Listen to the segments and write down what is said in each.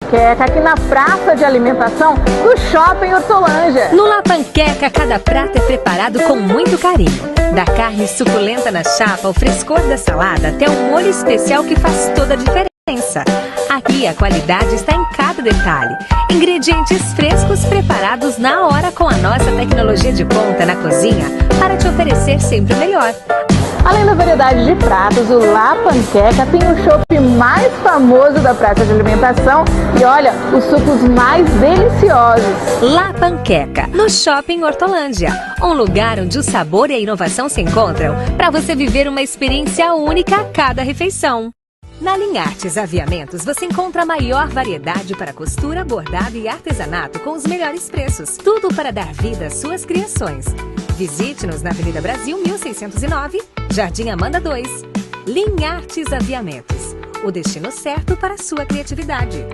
Panqueca, aqui na praça de alimentação do Shopping Hortolândia. No La Panqueca, cada prato é preparado com muito carinho. Da carne suculenta na chapa, ao frescor da salada, até um molho especial que faz toda a diferença. Aqui a qualidade está em cada detalhe. Ingredientes frescos preparados na hora com a nossa tecnologia de ponta na cozinha para te oferecer sempre o melhor. Além da variedade de pratos, o La Panqueca tem o chopp mais famoso da praça de alimentação e olha, os sucos mais deliciosos. La Panqueca, no Shopping Hortolândia, um lugar onde o sabor e a inovação se encontram para você viver uma experiência única a cada refeição. Na Linhartes Aviamentos você encontra a maior variedade para costura, bordado e artesanato com os melhores preços. Tudo para dar vida às suas criações. Visite-nos na Avenida Brasil 1609, Jardim Amanda 2. Linhartes Aviamentos, o destino certo para a sua criatividade.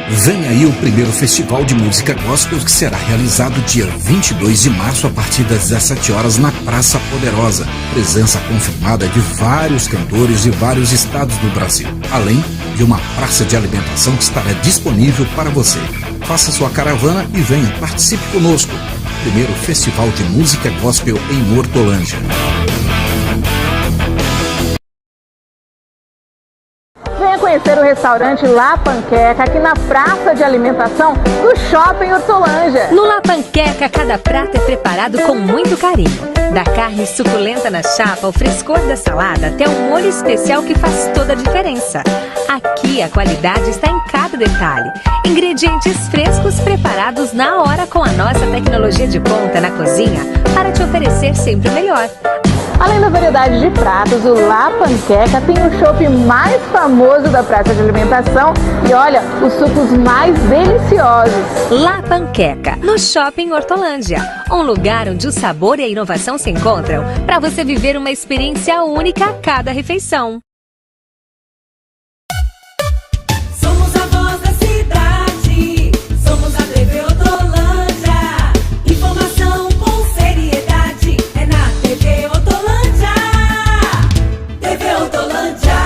Vem aí o primeiro festival de música gospel que será realizado dia 22 de março a partir das 17 horas na Praça Poderosa. Presença confirmada de vários cantores de vários estados do Brasil, além de uma praça de alimentação que estará disponível para você. Faça sua caravana e venha, participe conosco. Primeiro festival de música gospel em Hortolândia. Venha conhecer o restaurante La Panqueca, aqui na praça de alimentação do Shopping Hortolândia. No La Panqueca, cada prato é preparado com muito carinho. Da carne suculenta na chapa, ao frescor da salada, até um molho especial que faz toda a diferença. Aqui a qualidade está em cada detalhe. Ingredientes frescos preparados na hora com a nossa tecnologia de ponta na cozinha para te oferecer sempre o melhor. Além da variedade de pratos, o La Panqueca tem o chopp mais famoso da praça de alimentação e olha, os sucos mais deliciosos. La Panqueca, no Shopping Hortolândia, um lugar onde o sabor e a inovação se encontram para você viver uma experiência única a cada refeição. Somos a voz da cidade, somos a TV Hortolândia. Informação com seriedade é na TV Hortolândia. TV Hortolândia.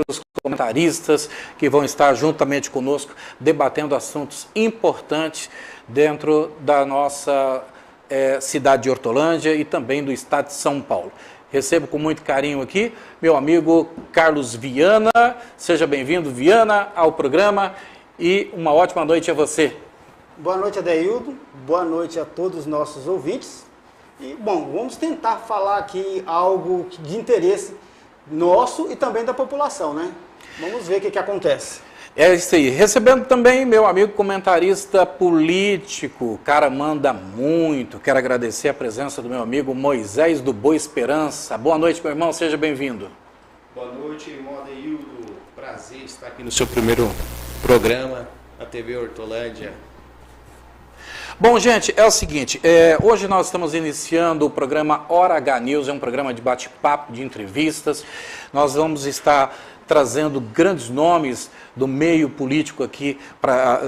Os comentaristas que vão estar juntamente conosco debatendo assuntos importantes dentro da nossa cidade de Hortolândia e também do estado de São Paulo. Recebo com muito carinho aqui meu amigo Carlos Viana. Seja bem-vindo, Viana, ao programa e uma ótima noite a você. Boa noite, Adeildo. Boa noite a todos os nossos ouvintes. E, bom, vamos tentar falar aqui algo de interesse nosso e também da população, né? Vamos ver o que acontece. É isso aí. Recebendo também meu amigo comentarista político, o cara manda muito. Quero agradecer a presença do meu amigo Moisés do Boa Esperança. Boa noite, meu irmão, seja bem-vindo. Boa noite, irmão Adeildo. Prazer estar aqui no seu primeiro programa, na TV Hortolândia. Bom, gente, é o seguinte, hoje nós estamos iniciando o programa Hora H News, é um programa de bate-papo, de entrevistas. Nós vamos estar trazendo grandes nomes do meio político aqui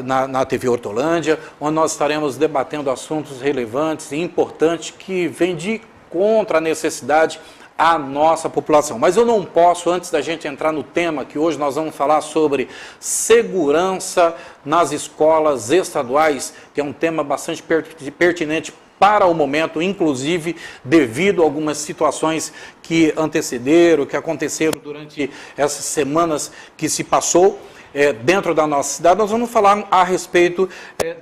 na TV Hortolândia, onde nós estaremos debatendo assuntos relevantes e importantes que vêm de contra a necessidade à nossa população. Mas eu não posso, antes da gente entrar no tema, que hoje nós vamos falar sobre segurança nas escolas estaduais, que é um tema bastante pertinente para o momento, inclusive devido a algumas situações que antecederam, que aconteceram durante essas semanas que se passou dentro da nossa cidade. Nós vamos falar a respeito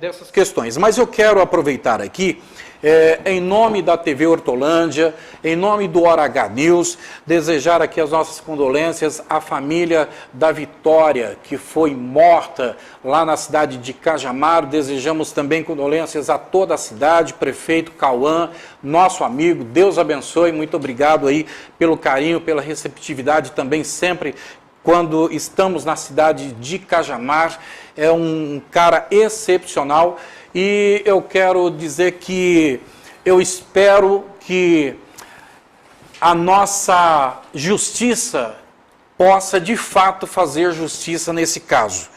dessas questões. Mas eu quero aproveitar aqui, em nome da TV Hortolândia, em nome do Hora H News, desejar aqui as nossas condolências à família da Vitória, que foi morta lá na cidade de Cajamaro. Desejamos também condolências a toda a cidade, prefeito Cauã, nosso amigo, Deus abençoe, muito obrigado aí pelo carinho, pela receptividade também sempre quando estamos na cidade de Cajamar. É um cara excepcional e eu quero dizer que eu espero que a nossa justiça possa de fato fazer justiça nesse caso,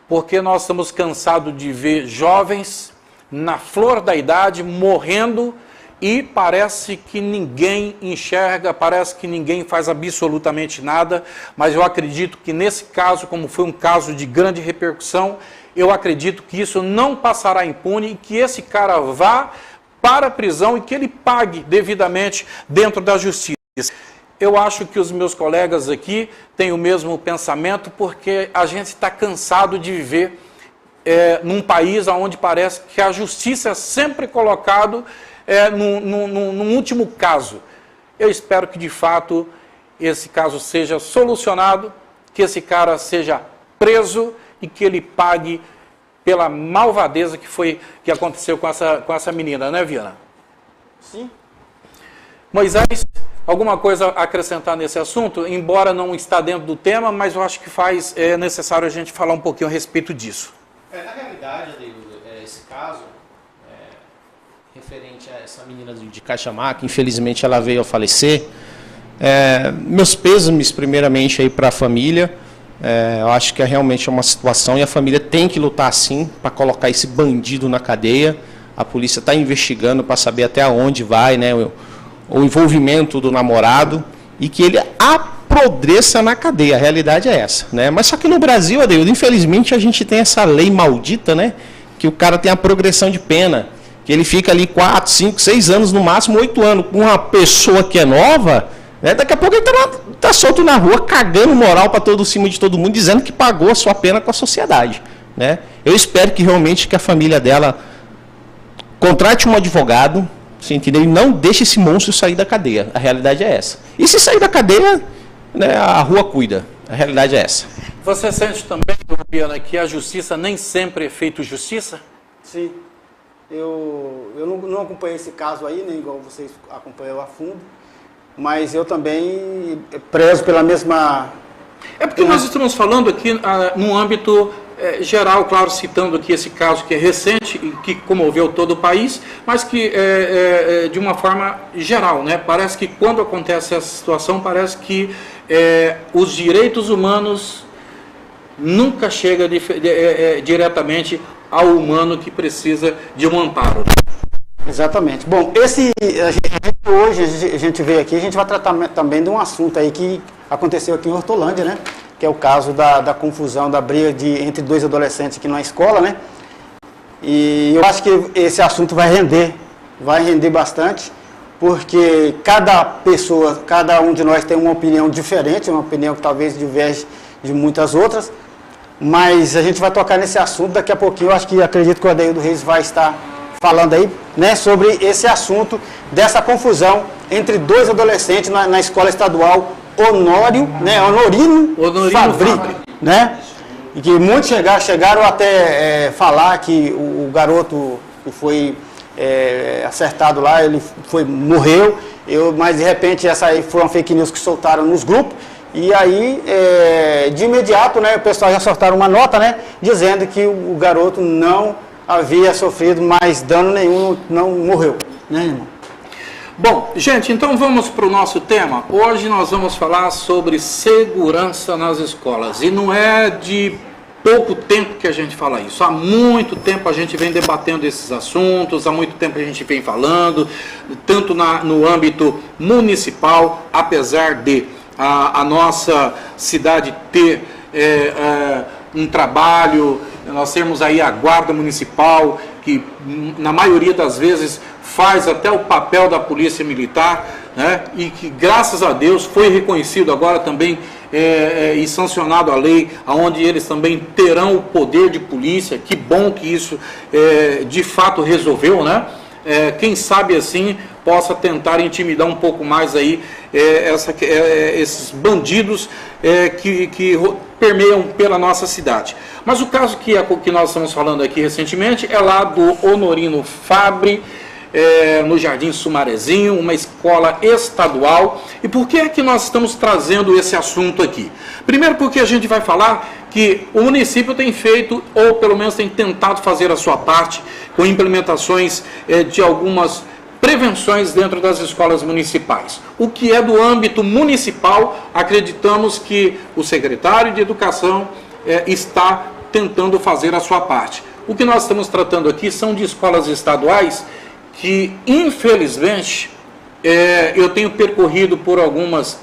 porque nós estamos cansados de ver jovens na flor da idade morrendo e parece que ninguém enxerga, parece que ninguém faz absolutamente nada, mas eu acredito que nesse caso, como foi um caso de grande repercussão, eu acredito que isso não passará impune e que esse cara vá para a prisão e que ele pague devidamente dentro da justiça. Eu acho que os meus colegas aqui têm o mesmo pensamento, porque a gente está cansado de viver num país onde parece que a justiça é sempre colocado num último caso. Eu espero que, de fato, esse caso seja solucionado, que esse cara seja preso e que ele pague pela malvadeza que aconteceu com essa menina, né, Viana? Sim. Moisés, alguma coisa a acrescentar nesse assunto? Embora não está dentro do tema, mas eu acho que é necessário a gente falar um pouquinho a respeito disso. Na realidade, Adeildo, esse caso, referente a essa menina de Cajamar, que infelizmente ela veio a falecer, meus pêsames primeiramente aí para a família. Eu acho que realmente é uma situação e a família tem que lutar sim para colocar esse bandido na cadeia. A polícia está investigando para saber até onde vai, né, o envolvimento do namorado e que ele apodreça na cadeia. A realidade é essa, né? Mas só que no Brasil, Adeildo, infelizmente a gente tem essa lei maldita, né, que o cara tem a progressão de pena, que ele fica ali 4, 5, 6 anos, no máximo 8 anos, com uma pessoa que é nova, né, daqui a pouco ele está solto na rua, cagando moral para cima de todo mundo, dizendo que pagou a sua pena com a sociedade, né? Eu espero que realmente que a família dela contrate um advogado, você entendeu? E não deixe esse monstro sair da cadeia. A realidade é essa. E se sair da cadeia, né, a rua cuida. A realidade é essa. Você sente também, Viana, que a justiça nem sempre é feita justiça? Sim. Eu não acompanhei esse caso aí, nem igual vocês acompanham a fundo, mas eu também prezo pela mesma... É porque nós estamos falando aqui num âmbito geral, claro, citando aqui esse caso que é recente e que comoveu todo o país, mas que de uma forma geral, né? Parece que quando acontece essa situação, parece que os direitos humanos nunca chegam diretamente ao humano que precisa de um amparo. Exatamente. Bom, hoje a gente veio aqui, a gente vai tratar também de um assunto aí que aconteceu aqui em Hortolândia, né? Que é o caso da confusão, da briga entre 2 adolescentes aqui na escola, né? E eu acho que esse assunto vai render bastante, porque cada pessoa, cada um de nós tem uma opinião diferente, uma opinião que talvez diverge de muitas outras, mas a gente vai tocar nesse assunto daqui a pouquinho. Eu acredito que o Adeildo Reis vai estar falando aí, né, sobre esse assunto dessa confusão entre 2 adolescentes na escola estadual Honorino Fabri, né? E que muitos chegaram até falar que o garoto que foi acertado lá, ele morreu, mas de repente essa aí foi uma fake news que soltaram nos grupos, e aí de imediato, né, o pessoal já soltaram uma nota, né, dizendo que o garoto não havia sofrido mais dano nenhum, não morreu, né, irmão? Bom, gente, então vamos para o nosso tema. Hoje nós vamos falar sobre segurança nas escolas. E não é de pouco tempo que a gente fala isso. Há muito tempo a gente vem debatendo esses assuntos, há muito tempo a gente vem falando, tanto no âmbito municipal, apesar de a nossa cidade ter um trabalho, nós temos aí a Guarda Municipal, que na maioria das vezes faz até o papel da Polícia Militar, né? E que graças a Deus foi reconhecido agora também e sancionado a lei, onde eles também terão o poder de polícia. Que bom que isso de fato resolveu, né? Quem sabe assim possa tentar intimidar um pouco mais aí esses bandidos que permeiam pela nossa cidade. Mas o caso que nós estamos falando aqui recentemente é lá do Honorino Fabri, no Jardim Sumarezinho, uma escola estadual. E por que é que nós estamos trazendo esse assunto aqui? Primeiro porque a gente vai falar que o município tem feito, ou pelo menos tem tentado fazer a sua parte, com implementações de algumas prevenções dentro das escolas municipais. O que é do âmbito municipal, acreditamos que o secretário de Educação está tentando fazer a sua parte. O que nós estamos tratando aqui são de escolas estaduais que, infelizmente, eu tenho percorrido por algumas,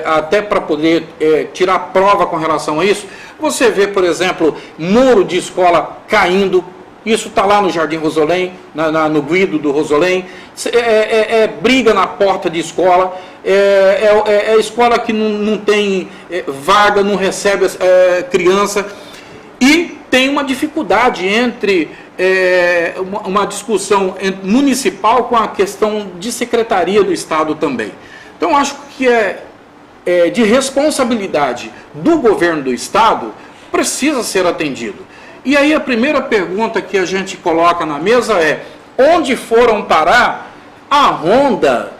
até para poder tirar prova com relação a isso. Você vê, por exemplo, muro de escola caindo. Isso está lá no Jardim Rosolém, no Guido do Rosolém. Briga na porta de escola. É escola que não tem vaga, não recebe criança. E tem uma dificuldade entre uma discussão municipal com a questão de secretaria do Estado também. Então, acho que de responsabilidade do governo do Estado precisa ser atendido. E aí a primeira pergunta que a gente coloca na mesa é: onde foram parar a ronda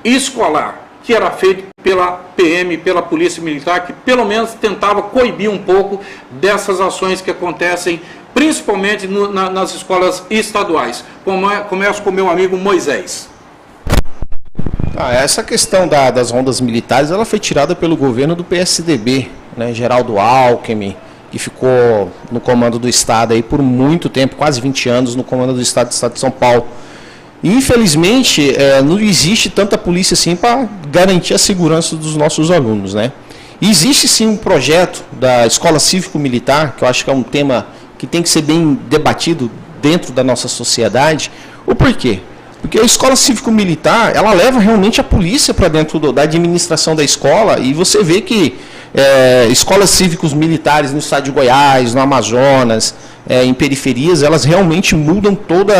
escolar, que era feita pela PM, pela Polícia Militar, que pelo menos tentava coibir um pouco dessas ações que acontecem, principalmente nas escolas estaduais? Começo com o meu amigo Moisés. Essa questão das rondas militares, ela foi tirada pelo governo do PSDB, né, Geraldo Alckmin, que ficou no comando do Estado aí por muito tempo, quase 20 anos no comando do Estado de São Paulo. E, infelizmente, não existe tanta polícia assim para garantir a segurança dos nossos alunos, né? E existe sim um projeto da Escola Cívico-Militar, que eu acho que é um tema que tem que ser bem debatido dentro da nossa sociedade. O porquê? Porque a Escola Cívico-Militar, ela leva realmente a polícia para dentro da administração da escola, e você vê que escolas cívicos militares no estado de Goiás, no Amazonas, em periferias, elas realmente mudam todo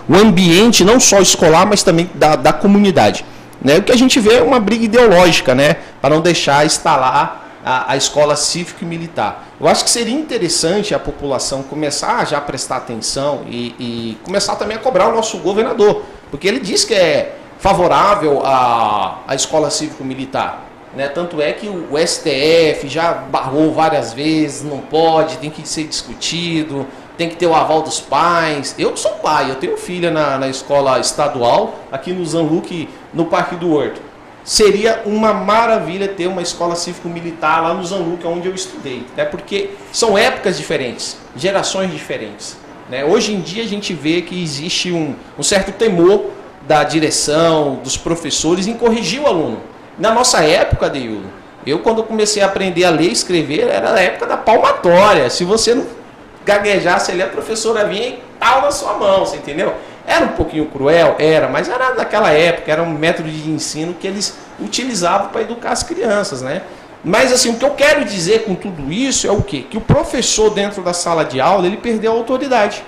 o ambiente, não só escolar, mas também da comunidade. Né? O que a gente vê é uma briga ideológica, né? Para não deixar instalar a escola cívico e militar. Eu acho que seria interessante a população começar já a prestar atenção e começar também a cobrar o nosso governador, porque ele diz que é favorável à escola cívico-militar. Né? Tanto é que o STF já barrou várias vezes, não pode, tem que ser discutido, tem que ter o aval dos pais. Eu sou pai, eu tenho filha na escola estadual, aqui no Zanluc, no Parque do Horto. Seria uma maravilha ter uma escola cívico-militar lá no Zanluc, onde eu estudei, né? Porque são épocas diferentes, gerações diferentes. Né? Hoje em dia a gente vê que existe um certo temor da direção, dos professores em corrigir o aluno. Na nossa época, Deildo, eu quando comecei a aprender a ler e escrever, era a época da palmatória. Se você não gaguejasse ali, a professora vinha e tal na sua mão, você entendeu? Era um pouquinho cruel, mas era naquela época, era um método de ensino que eles utilizavam para educar as crianças, né? Mas assim, o que eu quero dizer com tudo isso é o quê? Que o professor dentro da sala de aula, ele perdeu a autoridade.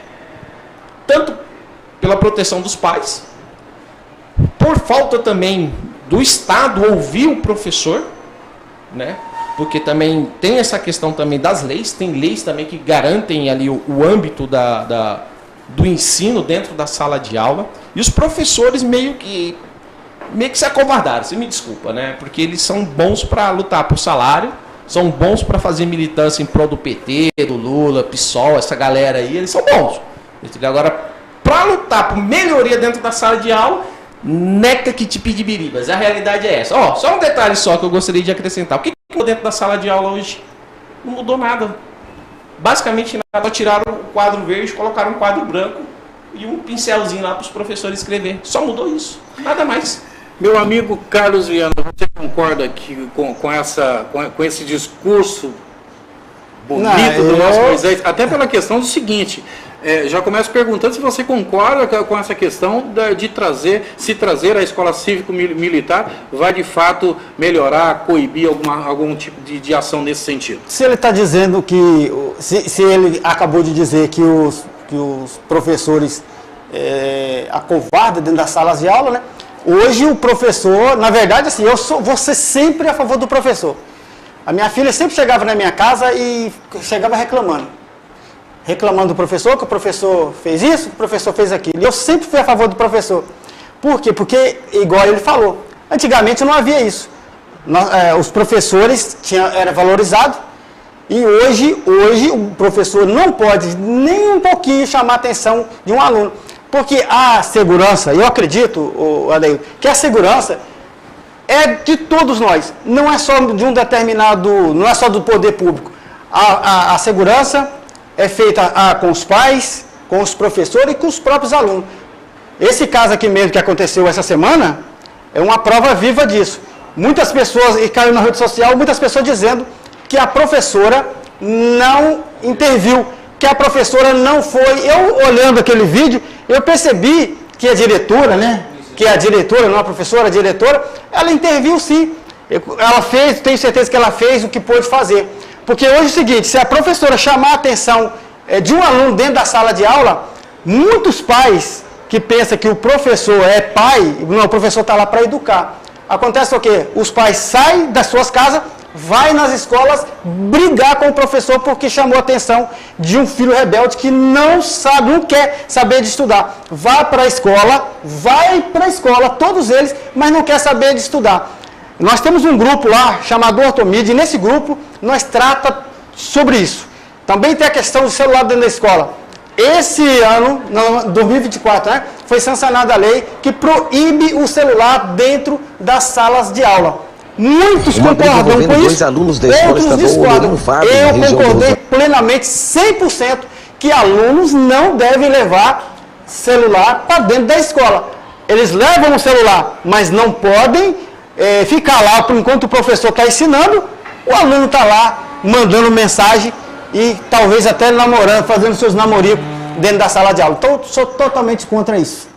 Tanto pela proteção dos pais, por falta também do Estado ouvir o professor, né? Porque também tem essa questão também das leis, tem leis também que garantem ali o âmbito do ensino dentro da sala de aula, e os professores meio que se acovardaram, você me desculpa, né? Porque eles são bons para lutar por salário, são bons para fazer militância em prol do PT, do Lula, PSOL, essa galera aí, eles são bons. Agora, para lutar por melhoria dentro da sala de aula, neca que te pedir biribas, a realidade é essa. Ó, só um detalhe só que eu gostaria de acrescentar. O que mudou dentro da sala de aula hoje? Não mudou nada. Basicamente nada, tiraram o quadro verde, colocaram um quadro branco e um pincelzinho lá para os professores escrever. Só mudou isso, nada mais. Meu amigo Carlos Viana, você concorda que com esse discurso bonito do nosso Moisés, até pela questão do seguinte, já começo perguntando se você concorda com essa questão de trazer a escola cívico-militar vai de fato melhorar, coibir algum tipo de ação nesse sentido. Se ele está dizendo que, se ele acabou de dizer que os professores acovardam dentro das salas de aula, né? Hoje o professor, na verdade, assim, vou ser sempre a favor do professor. A minha filha sempre chegava na minha casa e chegava reclamando. reclamando do professor, que o professor fez isso, que o professor fez aquilo. E eu sempre fui a favor do professor. Por quê? Porque, igual ele falou, antigamente não havia isso. Os professores eram valorizados e hoje o professor não pode nem um pouquinho chamar a atenção de um aluno. Porque a segurança, eu acredito, Adeildo, que a segurança é de todos nós. Não é só de um determinado, não é só do poder público. A segurança é feita com os pais, com os professores e com os próprios alunos. Esse caso aqui mesmo que aconteceu essa semana é uma prova viva disso. Muitas pessoas, e caiu na rede social, muitas pessoas dizendo que a professora não interviu, que a professora não foi. Eu, olhando aquele vídeo, eu percebi que a diretora, né? Que a diretora, não a professora, a diretora, ela interviu sim. Ela fez, tenho certeza que ela fez o que pôde fazer. Porque hoje é o seguinte, se a professora chamar a atenção de um aluno dentro da sala de aula, muitos pais que pensam que o professor é pai, não, o professor está lá para educar. Acontece o quê? Os pais saem das suas casas, vai nas escolas brigar com o professor porque chamou a atenção de um filho rebelde que não sabe, não quer saber de estudar. Vai para a escola, todos eles, mas não quer saber de estudar. Nós temos um grupo lá chamado Ortomídia, e nesse grupo nós tratamos sobre isso. Também tem a questão do celular dentro da escola. Esse ano, 2024, né, foi sancionada a lei que proíbe o celular dentro das salas de aula. Muitos concordam com isso, outros discordam. Eu concordei plenamente, 100%, que alunos não devem levar celular para dentro da escola. Eles levam o celular, mas não podem ficar lá enquanto o professor está ensinando, o aluno está lá mandando mensagem e talvez até namorando, fazendo seus namoricos dentro da sala de aula. Então, sou totalmente contra isso.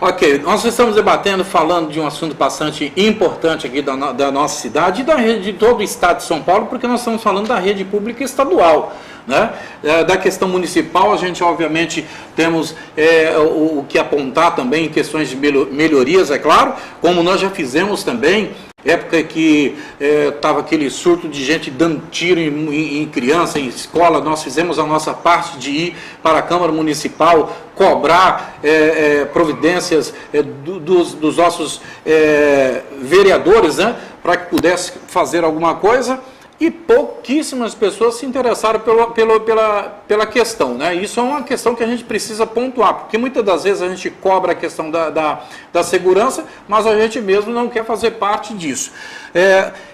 Ok, nós estamos debatendo, falando de um assunto bastante importante aqui da nossa cidade e da rede de todo o estado de São Paulo, porque nós estamos falando da rede pública estadual, né? Da questão municipal, a gente obviamente temos o que apontar também em questões de melhorias, é claro, como nós já fizemos também, época que estava aquele surto de gente dando tiro em criança, em escola, nós fizemos a nossa parte de ir para a Câmara Municipal, cobrar providências dos nossos vereadores, né, para que pudesse fazer alguma coisa, e pouquíssimas pessoas se interessaram pela questão, né? Isso é uma questão que a gente precisa pontuar, porque muitas das vezes a gente cobra a questão da segurança, mas a gente mesmo não quer fazer parte disso.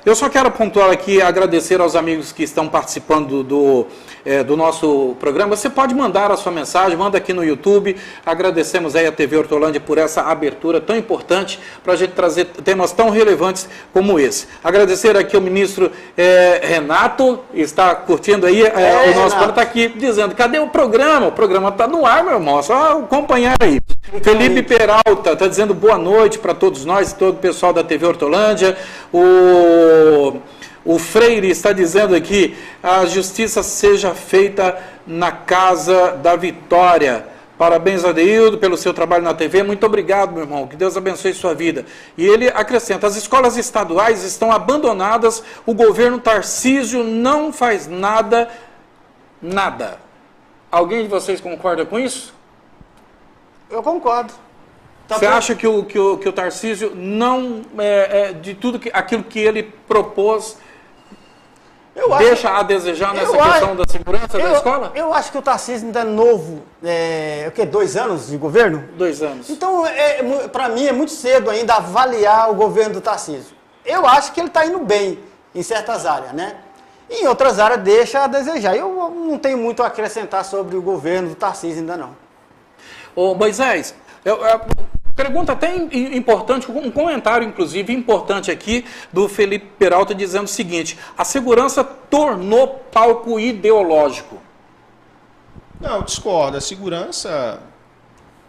Eu só quero pontuar aqui, agradecer aos amigos que estão participando do nosso programa. Você pode mandar a sua mensagem, manda aqui no YouTube. Agradecemos aí a TV Hortolândia por essa abertura tão importante para a gente trazer temas tão relevantes como esse. Agradecer aqui ao ministro Renato, está curtindo aí o nosso plano, está aqui dizendo, cadê o programa? O programa está no ar, meu irmão, só acompanhar aí. Felipe Peralta está dizendo boa noite para todos nós, todo o pessoal da TV Hortolândia. O Freire está dizendo aqui, a justiça seja feita na Casa da Vitória. Parabéns, Adeildo, pelo seu trabalho na TV. Muito obrigado, meu irmão. Que Deus abençoe sua vida. E ele acrescenta, as escolas estaduais estão abandonadas, o governo Tarcísio não faz nada. Alguém de vocês concorda com isso? Eu concordo. Você acha que o Tarcísio não, de tudo aquilo que ele propôs, deixa a desejar nessa questão da segurança da escola? Eu acho que o Tarcísio ainda é novo, 2 anos de governo? 2 anos. Então, para mim, é muito cedo ainda avaliar o governo do Tarcísio. Eu acho que ele está indo bem em certas áreas, né? E em outras áreas deixa a desejar. Eu não tenho muito a acrescentar sobre o governo do Tarcísio ainda não. Ô Moisés, pergunta até importante, um comentário inclusive importante aqui do Felipe Peralta dizendo o seguinte, a segurança tornou palco ideológico. Não, discordo. A segurança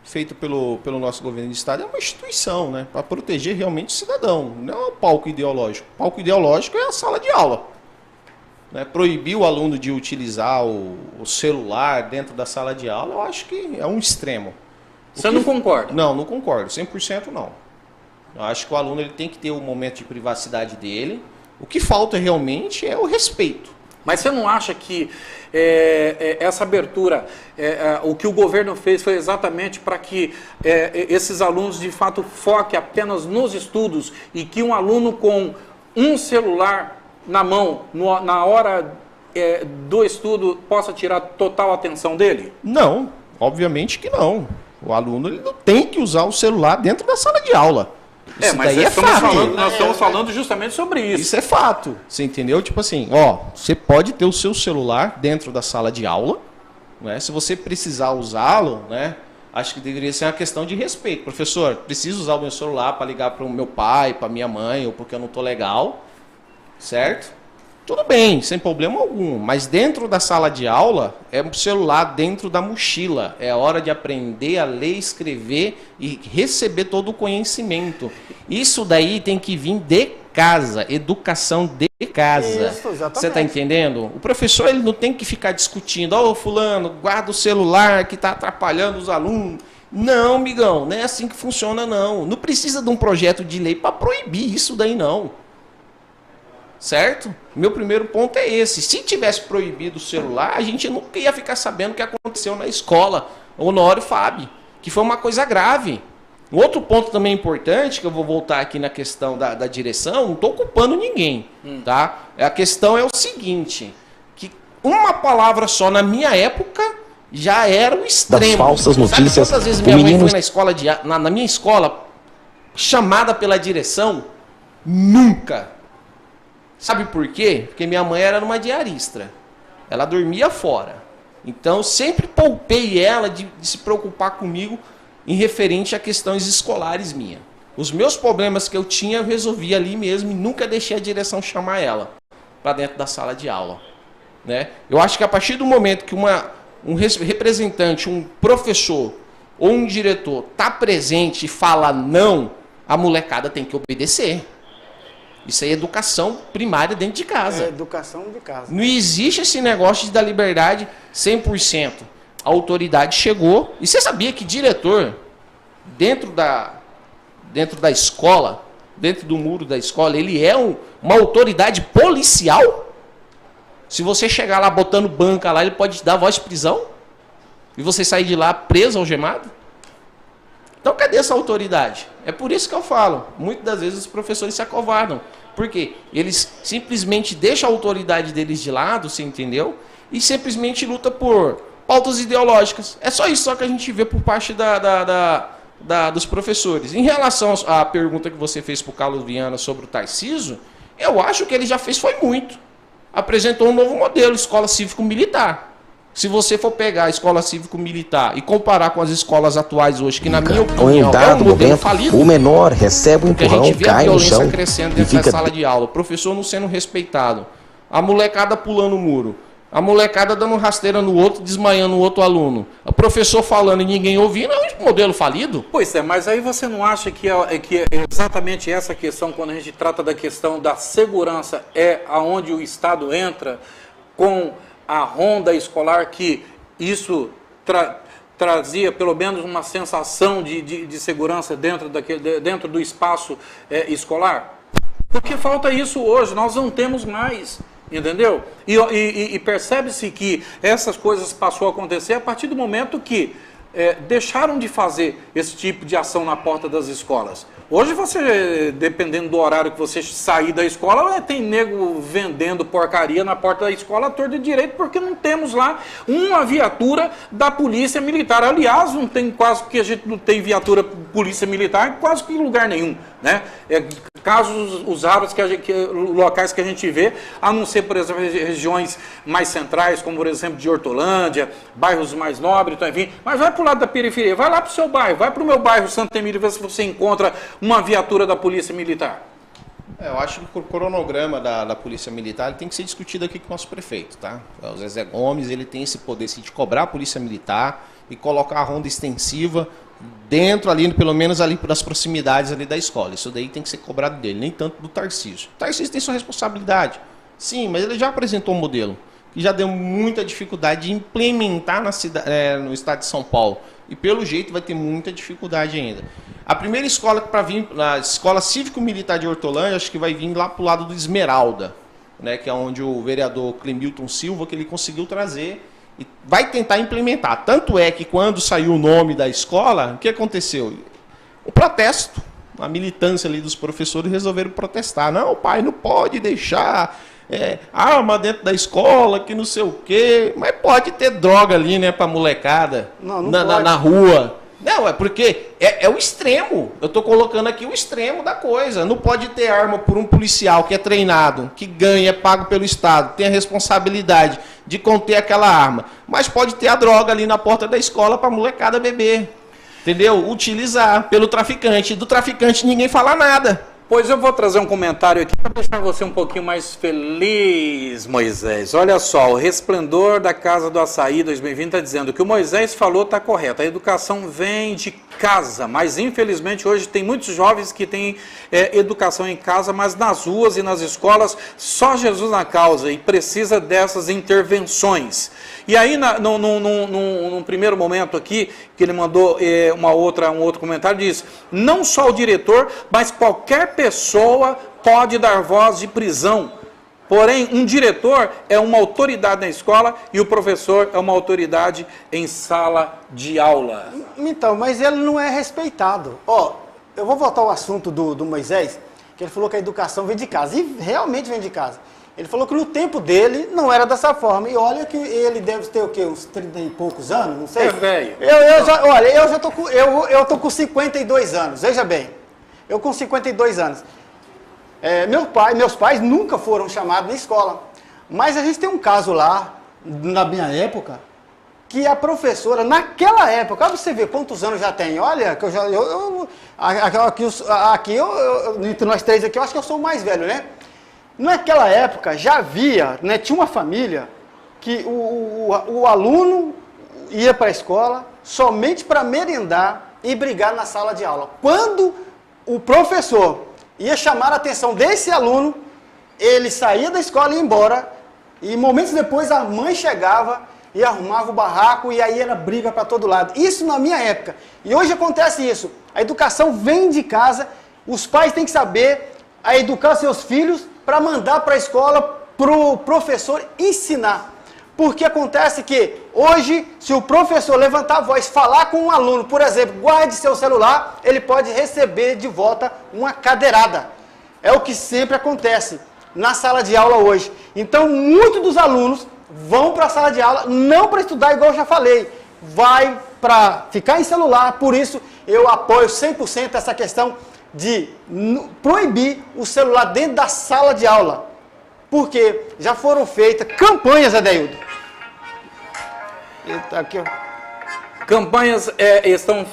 feita pelo nosso governo de estado é uma instituição, né, para proteger realmente o cidadão, não é um palco ideológico. O palco ideológico é a sala de aula. Né, proibir o aluno de utilizar o celular dentro da sala de aula, eu acho que é um extremo. Você não concorda? Não concordo, 100% não. Eu acho que o aluno ele tem que ter o momento de privacidade dele. O que falta realmente é o respeito. Mas você não acha que essa abertura, o que o governo fez foi exatamente para que esses alunos de fato foquem apenas nos estudos e que um aluno com um celular na mão, na hora do estudo, possa tirar total atenção dele? Não, obviamente que não. O aluno ele não tem que usar o celular dentro da sala de aula. Isso mas daí nós estamos falando justamente sobre isso. Isso é fato, você entendeu? Tipo assim, ó, você pode ter o seu celular dentro da sala de aula, né? Se você precisar usá-lo, né? Acho que deveria ser uma questão de respeito. Professor, preciso usar o meu celular para ligar para o meu pai, para minha mãe, ou porque eu não estou legal, certo? Tudo bem, sem problema algum. Mas dentro da sala de aula, é o celular dentro da mochila. É hora de aprender a ler, escrever e receber todo o conhecimento. Isso daí tem que vir de casa, educação de casa. Isso, exatamente. Você está entendendo? O professor ele não tem que ficar discutindo, ó, fulano, guarda o celular que está atrapalhando os alunos. Não, migão, não é assim que funciona, não. Não precisa de um projeto de lei para proibir isso daí, não. Certo? Meu primeiro ponto é esse. Se tivesse proibido o celular, a gente nunca ia ficar sabendo o que aconteceu na escola, Honório Fábio, que foi uma coisa grave. Um outro ponto também importante, que eu vou voltar aqui na questão da direção, não estou culpando ninguém, tá? A questão é o seguinte, que uma palavra só na minha época já era o extremo. Das falsas notícias. Sabe quantas vezes minha mãe foi na escola na minha escola, chamada pela direção? Nunca. Sabe por quê? Porque minha mãe era uma diarista. Ela dormia fora. Então, eu sempre poupei ela de se preocupar comigo em referente a questões escolares minhas. Os meus problemas que eu tinha, eu resolvia ali mesmo e nunca deixei a direção chamar ela para dentro da sala de aula. Né? Eu acho que a partir do momento que um representante, um professor ou um diretor está presente e fala não, a molecada tem que obedecer. Isso aí é educação primária dentro de casa. É educação de casa. Não existe esse negócio de dar liberdade 100%. A autoridade chegou. E você sabia que diretor, dentro da escola, dentro do muro da escola, ele é uma autoridade policial? Se você chegar lá botando banca lá, ele pode te dar voz de prisão? E você sair de lá preso, algemado? Então, cadê essa autoridade? É por isso que eu falo. Muitas das vezes os professores se acovardam. Por quê? Eles simplesmente deixam a autoridade deles de lado, você entendeu? E simplesmente lutam por pautas ideológicas. É só isso que a gente vê por parte dos professores. Em relação à pergunta que você fez para o Carlos Viana sobre o Tarcísio, eu acho que ele já fez foi muito. Apresentou um novo modelo, escola cívico-militar. Se você for pegar a escola cívico-militar e comparar com as escolas atuais hoje, que na minha opinião é um modelo falido, o menor recebe um empurrão, a gente vê cai a no violência chão crescendo e dentro da fica... sala de aula, o professor não sendo respeitado, a molecada pulando o muro, a molecada dando rasteira no outro, desmaiando o outro aluno, o professor falando e ninguém ouvindo, é um modelo falido. Pois é, mas aí você não acha que é exatamente essa questão, quando a gente trata da questão da segurança, é aonde o Estado entra com a ronda escolar, que isso trazia pelo menos uma sensação de segurança dentro do espaço escolar? Porque falta isso hoje, nós não temos mais, entendeu? E percebe-se que essas coisas passou a acontecer a partir do momento que deixaram de fazer esse tipo de ação na porta das escolas. Hoje você, dependendo do horário que você sair da escola, tem nego vendendo porcaria na porta da escola à torta de direito, porque não temos lá uma viatura da polícia militar. Aliás, não tem quase que a gente não tem viatura polícia militar em quase que lugar nenhum, né? Casos os raros locais que a gente vê, a não ser, por exemplo, regiões mais centrais, como por exemplo de Hortolândia, bairros mais nobres, então, enfim. Mas vai para o lado da periferia, vai lá para o seu bairro, vai para o meu bairro Santo Emílio, ver se você encontra uma viatura da Polícia Militar. Eu acho que o cronograma da Polícia Militar ele tem que ser discutido aqui com o nosso prefeito, tá? O Zezé Gomes ele tem esse poder assim, de cobrar a Polícia Militar e colocar a ronda extensiva dentro ali, pelo menos ali das proximidades ali da escola. Isso daí tem que ser cobrado dele, nem tanto do Tarcísio. O Tarcísio tem sua responsabilidade, sim, mas ele já apresentou um modelo que já deu muita dificuldade de implementar no estado de São Paulo. E pelo jeito vai ter muita dificuldade ainda. A primeira escola para vir, a Escola Cívico-Militar de Hortolândia, acho que vai vir lá para o lado do Esmeralda. né, que é onde o vereador Clemilton Silva, que ele conseguiu trazer e vai tentar implementar. Tanto é que quando saiu o nome da escola, o que aconteceu? O protesto, a militância ali dos professores resolveram protestar. Não, pai, não pode deixar arma dentro da escola, que não sei o quê. Mas pode ter droga ali, né, pra molecada, Não na rua. Não, é porque é o extremo. Eu estou colocando aqui o extremo da coisa. Não pode ter arma por um policial que é treinado, que ganha, é pago pelo Estado, tem a responsabilidade de conter aquela arma. Mas pode ter a droga ali na porta da escola para a molecada beber. Entendeu? Utilizar pelo traficante. Do traficante ninguém fala nada. Pois eu vou trazer um comentário aqui para deixar você um pouquinho mais feliz, Moisés. Olha só, o Resplendor da Casa do Açaí 2020 está dizendo que o Moisés falou está correto. A educação vem de casa, mas infelizmente hoje tem muitos jovens que têm educação em casa, mas nas ruas e nas escolas só Jesus na causa e precisa dessas intervenções. E aí, num primeiro momento aqui, que ele mandou um outro comentário, diz: não só o diretor, mas qualquer pessoa pode dar voz de prisão. Porém, um diretor é uma autoridade na escola e o professor é uma autoridade em sala de aula. Então, mas ele não é respeitado. Ó, eu vou voltar ao assunto do Moisés, que ele falou que a educação vem de casa. E realmente vem de casa. Ele falou que no tempo dele não era dessa forma. E olha que ele deve ter o quê? Uns 30 e poucos anos, não sei. É velho. Eu tô com 52 anos, veja bem. Eu com 52 anos. Meus pais nunca foram chamados na escola. Mas a gente tem um caso lá, na minha época, que a professora, naquela época, olha você ver quantos anos já tem. Olha, que entre nós três aqui, eu acho que eu sou o mais velho, né? Naquela época já havia, né, tinha uma família que o aluno ia para a escola somente para merendar e brigar na sala de aula. Quando o professor ia chamar a atenção desse aluno, ele saía da escola e ia embora, e momentos depois a mãe chegava e arrumava o barraco, e aí era briga para todo lado. Isso na minha época. E hoje acontece isso. A educação vem de casa, os pais têm que saber educar seus filhos para mandar para a escola, para o professor ensinar. Porque acontece que hoje, se o professor levantar a voz, falar com um aluno, por exemplo, guarde seu celular, ele pode receber de volta uma cadeirada. É o que sempre acontece na sala de aula hoje. Então, muitos dos alunos vão para a sala de aula, não para estudar, igual eu já falei, vai para ficar em celular. Por isso, eu apoio 100% essa questão de proibir o celular dentro da sala de aula. Porque já foram feitas campanhas, Adeildo. Aqui, ó. Campanhas estão...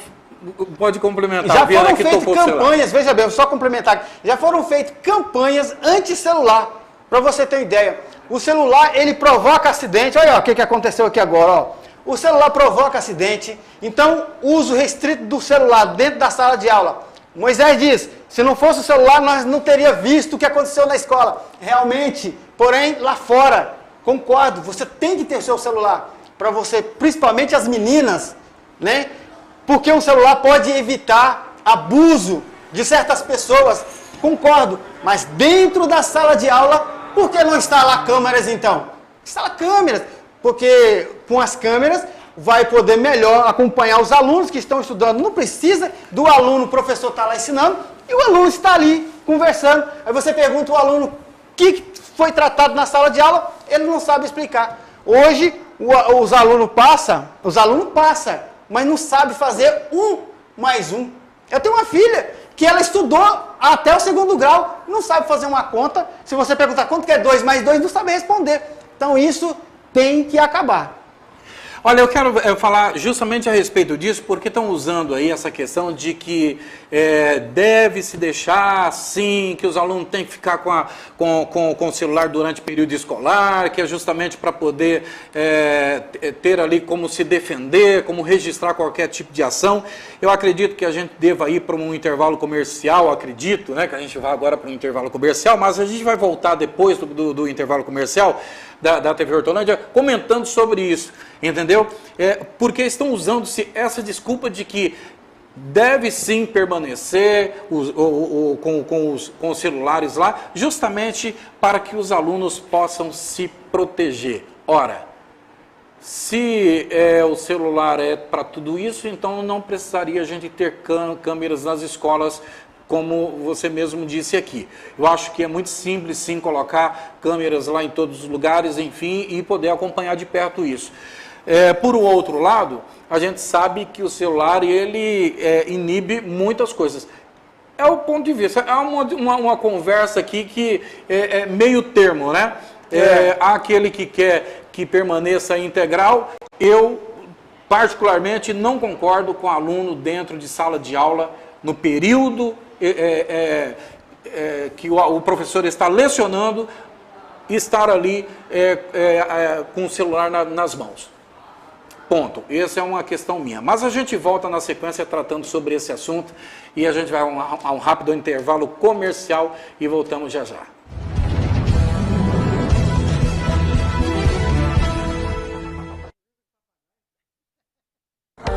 Pode complementar. Já foram feitas campanhas, veja bem, só complementar. Já foram feitas campanhas anti-celular. Para você ter ideia. O celular, ele provoca acidente. Olha ó, o que aconteceu aqui agora. Ó. O celular provoca acidente. Então, uso restrito do celular dentro da sala de aula. Moisés diz, se não fosse o celular, nós não teríamos visto o que aconteceu na escola. Realmente, porém, lá fora, concordo, você tem que ter o seu celular. Para você, principalmente as meninas, né? Porque um celular pode evitar abuso de certas pessoas. Concordo, mas dentro da sala de aula, por que não instalar câmeras então? Instala câmeras, porque com as câmeras vai poder melhor acompanhar os alunos que estão estudando. Não precisa do aluno, o professor está lá ensinando, e o aluno está ali conversando. Aí você pergunta ao aluno o que foi tratado na sala de aula, ele não sabe explicar. Hoje, os alunos passam, mas não sabe fazer 1 mais 1. Eu tenho uma filha que ela estudou até o 2º grau, não sabe fazer uma conta. Se você perguntar quanto que é 2 mais 2, não sabe responder. Então isso tem que acabar. Olha, eu quero falar justamente a respeito disso, porque estão usando aí essa questão de que deve se deixar assim, que os alunos têm que ficar com o celular durante o período escolar, que é justamente para poder ter ali como se defender, como registrar qualquer tipo de ação. Eu acredito que a gente deva ir para um intervalo comercial, acredito, né, que a gente vai agora para um intervalo comercial, mas a gente vai voltar depois do intervalo comercial da TV Hortolândia comentando sobre isso, entendeu? Porque estão usando-se essa desculpa de que deve sim permanecer com os celulares lá, justamente para que os alunos possam se proteger. Ora, se o celular é para tudo isso, então não precisaria a gente ter câmeras nas escolas, como você mesmo disse aqui. Eu acho que é muito simples, sim, colocar câmeras lá em todos os lugares, enfim, e poder acompanhar de perto isso. Por outro lado, a gente sabe que o celular, ele inibe muitas coisas. É o ponto de vista. Há uma conversa aqui que é meio termo, né? Há aquele que quer que permaneça integral. Eu, particularmente, não concordo com o aluno dentro de sala de aula, no período que o professor está lecionando, estar ali com o celular nas mãos. Ponto. Essa é uma questão minha. Mas a gente volta na sequência tratando sobre esse assunto e a gente vai a um rápido intervalo comercial e voltamos já já.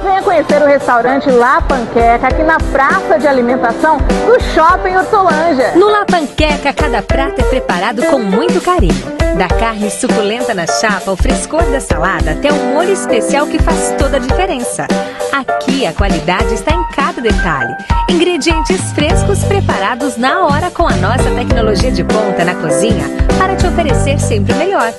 Venha conhecer o restaurante La Panqueca aqui na praça de alimentação do Shopping Hortolândia. No La Panqueca, cada prato é preparado com muito carinho. Da carne suculenta na chapa, ao frescor da salada, até um molho especial que faz toda a diferença. Aqui a qualidade está em cada detalhe. Ingredientes frescos preparados na hora com a nossa tecnologia de ponta na cozinha para te oferecer sempre o melhor.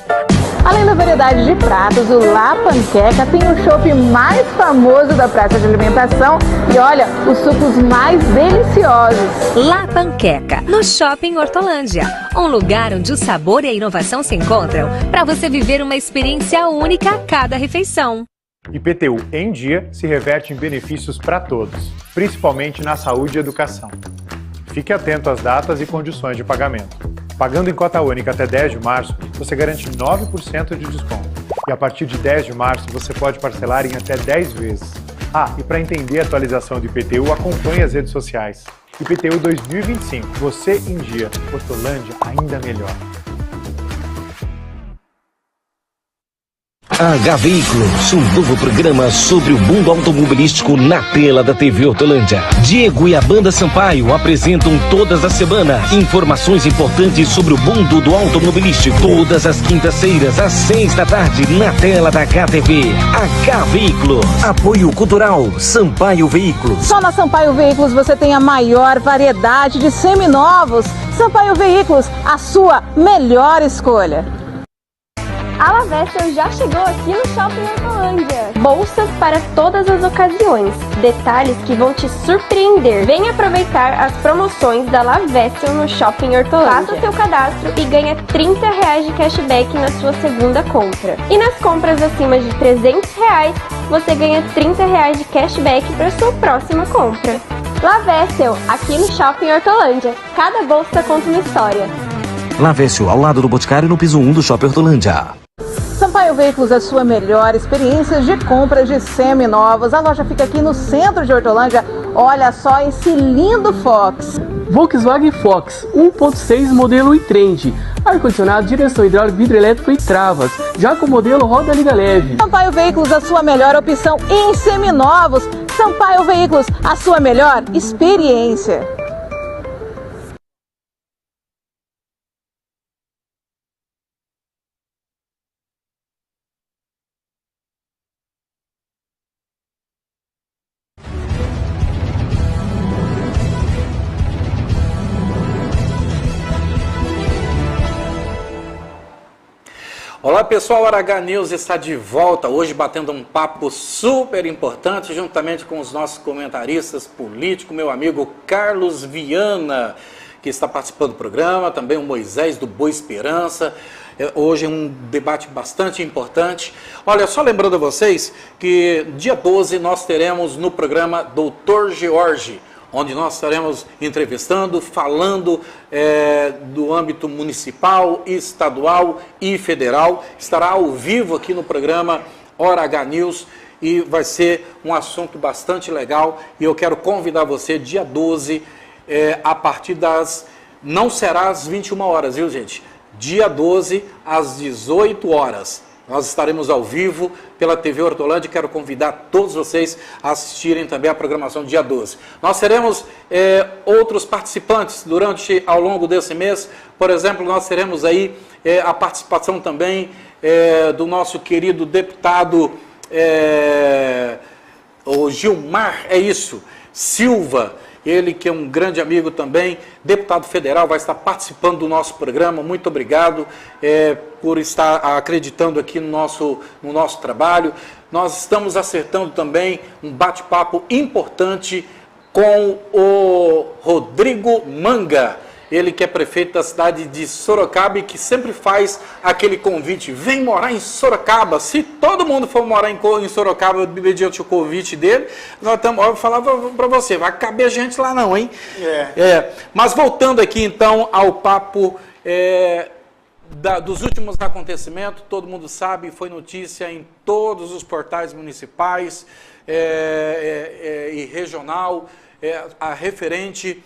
Além da variedade de pratos, o La Panqueca tem o chopp mais famoso da praça de alimentação e olha, os sucos mais deliciosos. La Panqueca, no Shopping Hortolândia, um lugar onde o sabor e a inovação se encontram para você viver uma experiência única a cada refeição. IPTU em dia se reverte em benefícios para todos, principalmente na saúde e educação. Fique atento às datas e condições de pagamento. Pagando em cota única até 10 de março, você garante 9% de desconto. E a partir de 10 de março, você pode parcelar em até 10 vezes. E para entender a atualização do IPTU, acompanhe as redes sociais. IPTU 2025, você em dia, Hortolândia ainda melhor. H Veículos, um novo programa sobre o mundo automobilístico na tela da TV Hortolândia. Diego e a banda Sampaio apresentam todas as semanas informações importantes sobre o mundo do automobilístico. Todas as quintas-feiras, às 6 da tarde, na tela da HTV. H Veículos. Apoio Cultural Sampaio Veículos. Só na Sampaio Veículos você tem a maior variedade de seminovos. Sampaio Veículos, a sua melhor escolha. A Lavessel já chegou aqui no Shopping Hortolândia. Bolsas para todas as ocasiões. Detalhes que vão te surpreender. Venha aproveitar as promoções da Lavessel no Shopping Hortolândia. Faça o seu cadastro e ganhe R$30 de cashback na sua segunda compra. E nas compras acima de R$300, você ganha R$30 de cashback para sua próxima compra. Lavessel, aqui no Shopping Hortolândia. Cada bolsa conta uma história. Lavessel, ao lado do Boticário, no piso 1 do Shopping Hortolândia. Sampaio Veículos, a sua melhor experiência de compras de seminovos. A loja fica aqui no centro de Hortolândia. Olha só esse lindo Fox. Volkswagen Fox 1.6 modelo e-trend. Ar-condicionado, direção hidráulica, vidro elétrico e travas. Já com o modelo roda liga leve. Sampaio Veículos, a sua melhor opção em seminovos. Sampaio Veículos, a sua melhor experiência. Olá pessoal, Hora H News está de volta, hoje batendo um papo super importante, juntamente com os nossos comentaristas políticos, meu amigo Carlos Viana, que está participando do programa, também o Moisés do Boa Esperança. Hoje é um debate bastante importante. Olha, só lembrando a vocês que dia 12 nós teremos no programa Dr. George, onde nós estaremos entrevistando, falando do âmbito municipal, estadual e federal. Estará ao vivo aqui no programa Hora H News e vai ser um assunto bastante legal. E eu quero convidar você dia 12, a partir das... Não será às 21 horas, viu gente? Dia 12, às 18 horas. Nós estaremos ao vivo pela TV Hortolândia. Quero convidar todos vocês a assistirem também a programação do dia 12. Nós teremos outros participantes ao longo desse mês. Por exemplo, nós teremos aí a participação também do nosso querido deputado o Gilmar, Silva. Ele que é um grande amigo também, deputado federal, vai estar participando do nosso programa. Muito obrigado por estar acreditando aqui no nosso trabalho. Nós estamos acertando também um bate-papo importante com o Rodrigo Manga. Ele que é prefeito da cidade de Sorocaba e que sempre faz aquele convite, vem morar em Sorocaba. Se todo mundo for morar em Sorocaba mediante o convite dele, eu vou falar para você, vai caber gente lá não, hein? Mas voltando aqui então ao papo dos últimos acontecimentos, todo mundo sabe, foi notícia em todos os portais municipais e regional, a referente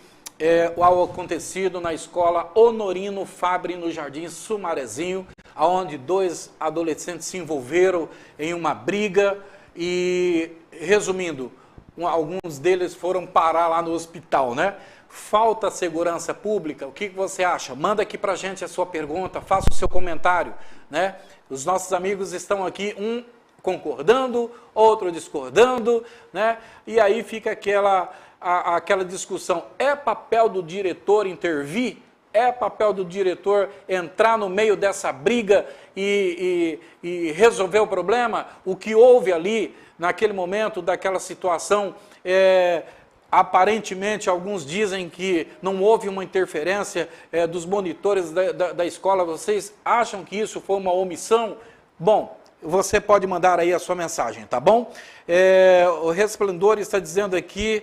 ao acontecido na escola Honorino Fabre, no Jardim Sumarezinho, onde 2 adolescentes se envolveram em uma briga e, resumindo, alguns deles foram parar lá no hospital, né? Falta segurança pública, o que você acha? Manda aqui pra gente a sua pergunta, faça o seu comentário, né? Os nossos amigos estão aqui, um concordando, outro discordando, né? E aí fica aquela discussão, é papel do diretor intervir? É papel do diretor entrar no meio dessa briga e resolver o problema? O que houve ali, naquele momento, daquela situação, aparentemente, alguns dizem que não houve uma interferência dos monitores da escola. Vocês acham que isso foi uma omissão? Bom, você pode mandar aí a sua mensagem, tá bom? O Resplendor está dizendo aqui,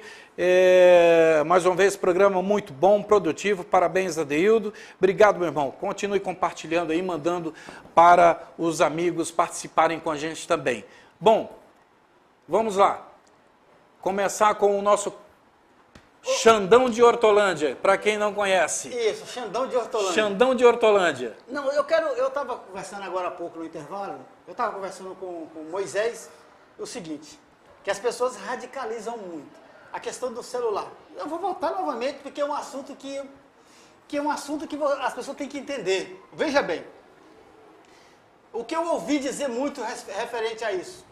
mais uma vez, programa muito bom, produtivo, parabéns, Adeildo. Obrigado, meu irmão. Continue compartilhando aí, mandando para os amigos participarem com a gente também. Bom, vamos lá. Começar com o nosso Xandão de Hortolândia, para quem não conhece. Isso, Xandão de Hortolândia. Xandão de Hortolândia. Não, eu estava conversando agora há pouco no intervalo, eu estava conversando com Moisés, o seguinte, que as pessoas radicalizam muito a questão do celular. Eu vou voltar novamente, porque é um assunto que as pessoas têm que entender. Veja bem, o que eu ouvi dizer muito referente a isso.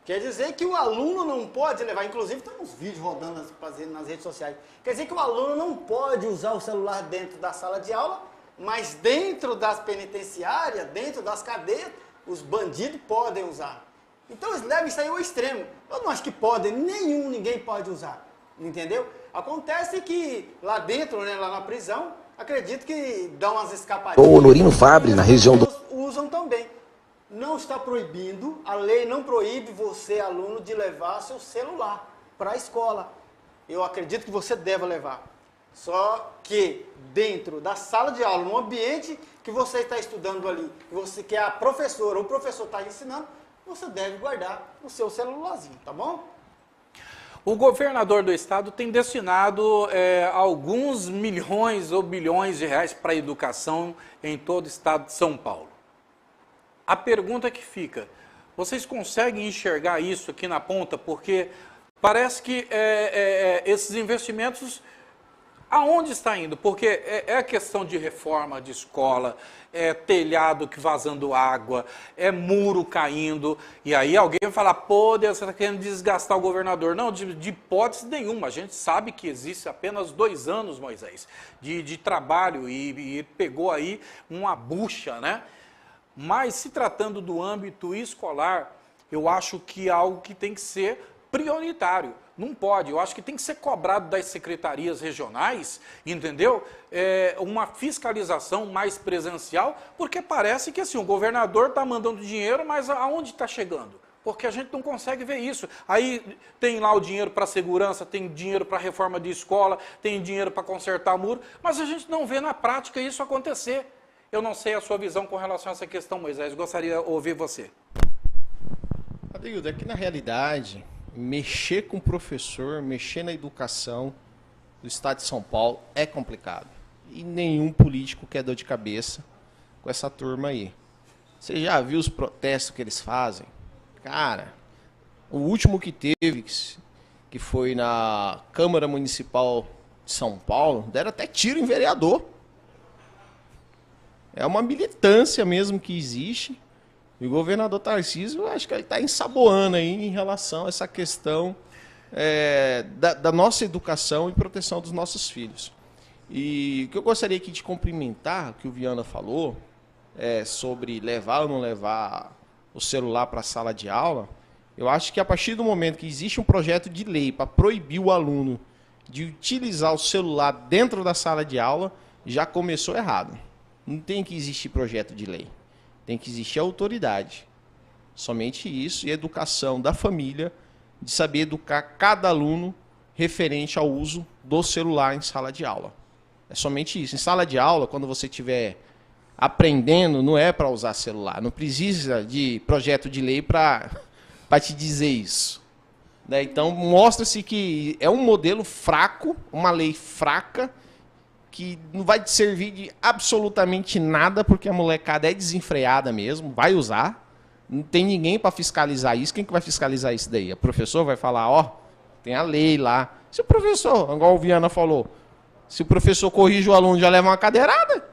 Quer dizer que o aluno não pode levar, inclusive tem uns vídeos rodando nas redes sociais, quer dizer que o aluno não pode usar o celular dentro da sala de aula, mas dentro das penitenciárias, dentro das cadeias, os bandidos podem usar. Então eles levam isso aí ao extremo. Eu não acho que podem, ninguém pode usar, entendeu? Acontece que lá dentro, né, lá na prisão, acredito que dão umas escapadinhas. O Honorino Fabre, na região do... Usam também. Não está proibindo, a lei não proíbe você, aluno, de levar seu celular para a escola. Eu acredito que você deve levar. Só que dentro da sala de aula, no ambiente que você está estudando ali, que a professora ou o professor está ensinando, você deve guardar o seu celularzinho, tá bom? O governador do estado tem destinado alguns milhões ou bilhões de reais para a educação em todo o estado de São Paulo. A pergunta que fica, vocês conseguem enxergar isso aqui na ponta? Porque parece que esses investimentos, aonde está indo? Porque é questão de reforma de escola, é telhado que vazando água, é muro caindo, e aí alguém vai falar, pô, Deus, você está querendo desgastar o governador. Não, de hipótese nenhuma, a gente sabe que existe apenas 2 anos, Moisés, de trabalho, e pegou aí uma bucha, né? Mas se tratando do âmbito escolar, eu acho que é algo que tem que ser prioritário. Não pode, eu acho que tem que ser cobrado das secretarias regionais, entendeu? Uma fiscalização mais presencial, porque parece que assim, o governador está mandando dinheiro, mas aonde está chegando? Porque a gente não consegue ver isso. Aí tem lá o dinheiro para segurança, tem dinheiro para reforma de escola, tem dinheiro para consertar muro, mas a gente não vê na prática isso acontecer. Eu não sei a sua visão com relação a essa questão, Moisés. Gostaria de ouvir você. Adeildo, é que na realidade, mexer com o professor, mexer na educação do estado de São Paulo é complicado. E nenhum político quer dor de cabeça com essa turma aí. Você já viu os protestos que eles fazem? Cara, o último que teve, que foi na Câmara Municipal de São Paulo, deram até tiro em vereador. É uma militância mesmo que existe. E o governador Tarcísio, eu acho que ele está ensaboando aí em relação a essa questão da nossa educação e proteção dos nossos filhos. E o que eu gostaria aqui de cumprimentar, o que o Viana falou, sobre levar ou não levar o celular para a sala de aula, eu acho que a partir do momento que existe um projeto de lei para proibir o aluno de utilizar o celular dentro da sala de aula, já começou errado. Não tem que existir projeto de lei. Tem que existir autoridade. Somente isso e educação da família, de saber educar cada aluno referente ao uso do celular em sala de aula. É somente isso. Em sala de aula, quando você estiver aprendendo, não é para usar celular. Não precisa de projeto de lei para te dizer isso. Né? Então, mostra-se que é um modelo fraco, uma lei fraca, que não vai te servir de absolutamente nada, porque a molecada é desenfreada mesmo, vai usar. Não tem ninguém para fiscalizar isso. Quem que vai fiscalizar isso daí? O professor vai falar, ó, tem a lei lá. Se o professor, igual o Viana falou, se o professor corrige o aluno, já leva uma cadeirada.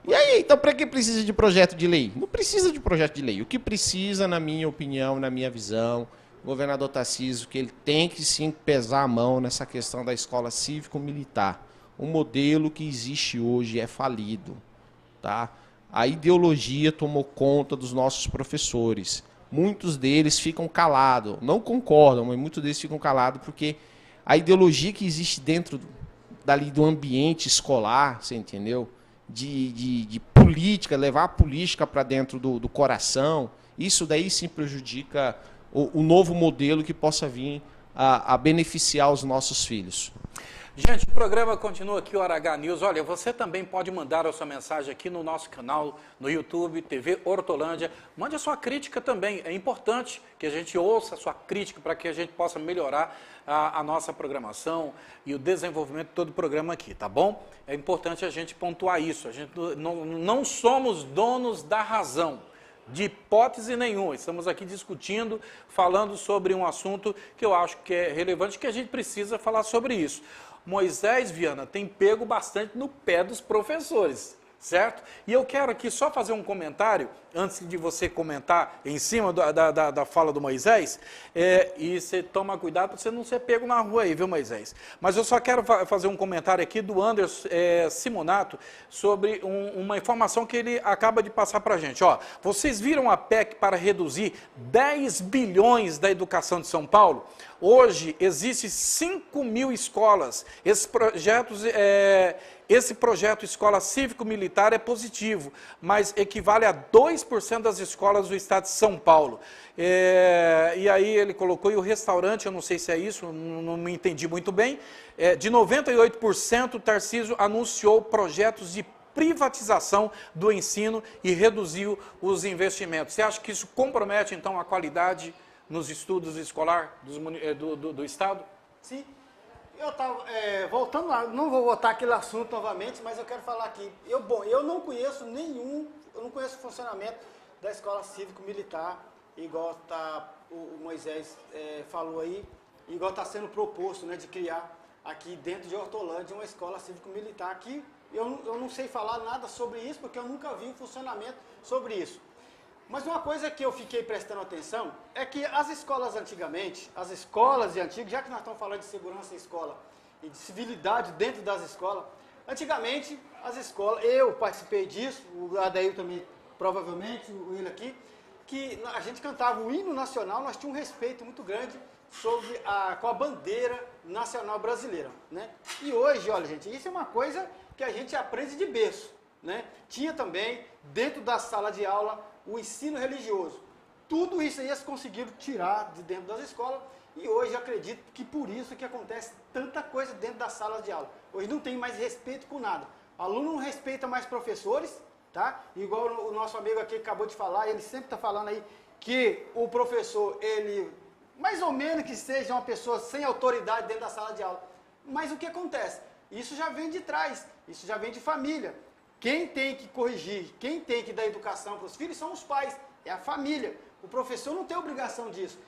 E aí, então para que precisa de projeto de lei? Não precisa de projeto de lei. O que precisa, na minha opinião, na minha visão, o governador Tarcísio, que ele tem que sim pesar a mão nessa questão da escola cívico-militar. O modelo que existe hoje é falido. Tá? A ideologia tomou conta dos nossos professores. Muitos deles ficam calados. Não concordam, mas muitos deles ficam calados porque a ideologia que existe dentro dali do ambiente escolar, você entendeu? De política, levar a política para dentro do coração, isso daí sim prejudica o novo modelo que possa vir a beneficiar os nossos filhos. Gente, o programa continua aqui, Hora H News. Olha, você também pode mandar a sua mensagem aqui no nosso canal, no YouTube, TV Hortolândia. Mande a sua crítica também. É importante que a gente ouça a sua crítica para que a gente possa melhorar a nossa programação e o desenvolvimento de todo o programa aqui, tá bom? É importante a gente pontuar isso. A gente não somos donos da razão, de hipótese nenhuma. Estamos aqui discutindo, falando sobre um assunto que eu acho que é relevante, que a gente precisa falar sobre isso. Moisés, Viana, tem pego bastante no pé dos professores, certo? E eu quero aqui só fazer um comentário, antes de você comentar em cima da fala do Moisés, e você toma cuidado para você não ser pego na rua aí, viu, Moisés? Mas eu só quero fazer um comentário aqui do Anderson Simonato sobre uma informação que ele acaba de passar para a gente. Ó, vocês viram a PEC para reduzir 10 bilhões da educação de São Paulo? Hoje, existem 5.000 escolas. Esse projeto Escola Cívico-Militar é positivo, mas equivale a 2% das escolas do estado de São Paulo. E aí ele colocou, e o restaurante, eu não sei se é isso, não me entendi muito bem, de 98%, o Tarcísio anunciou projetos de privatização do ensino e reduziu os investimentos. Você acha que isso compromete, então, a qualidade nos estudos escolares do Estado? Sim. Eu estava voltando lá, não vou voltar aquele assunto novamente, mas eu quero falar aqui. Eu não conheço o funcionamento da escola cívico-militar, igual o Moisés falou aí, igual está sendo proposto, né, de criar aqui dentro de Hortolândia uma escola cívico-militar. Aqui eu não sei falar nada sobre isso, porque eu nunca vi um funcionamento sobre isso. Mas uma coisa que eu fiquei prestando atenção é que as escolas antigamente, já que nós estamos falando de segurança em escola e de civilidade dentro das escolas, antigamente as escolas, eu participei disso, o Adair também, provavelmente, o Will aqui, que a gente cantava o hino nacional, nós tínhamos um respeito muito grande com a bandeira nacional brasileira, né? E hoje, olha gente, isso é uma coisa que a gente aprende de berço, né? Tinha também, dentro da sala de aula, o ensino religioso. Tudo isso aí eles conseguiram tirar de dentro das escolas e hoje eu acredito que por isso que acontece tanta coisa dentro das salas de aula. Hoje não tem mais respeito com nada. O aluno não respeita mais professores, tá? Igual o nosso amigo aqui acabou de falar, ele sempre está falando aí que o professor, ele, mais ou menos que seja uma pessoa sem autoridade dentro da sala de aula. Mas o que acontece? Isso já vem de trás, isso já vem de família. Quem tem que corrigir, quem tem que dar educação para os filhos são os pais, é a família. O professor não tem obrigação disso.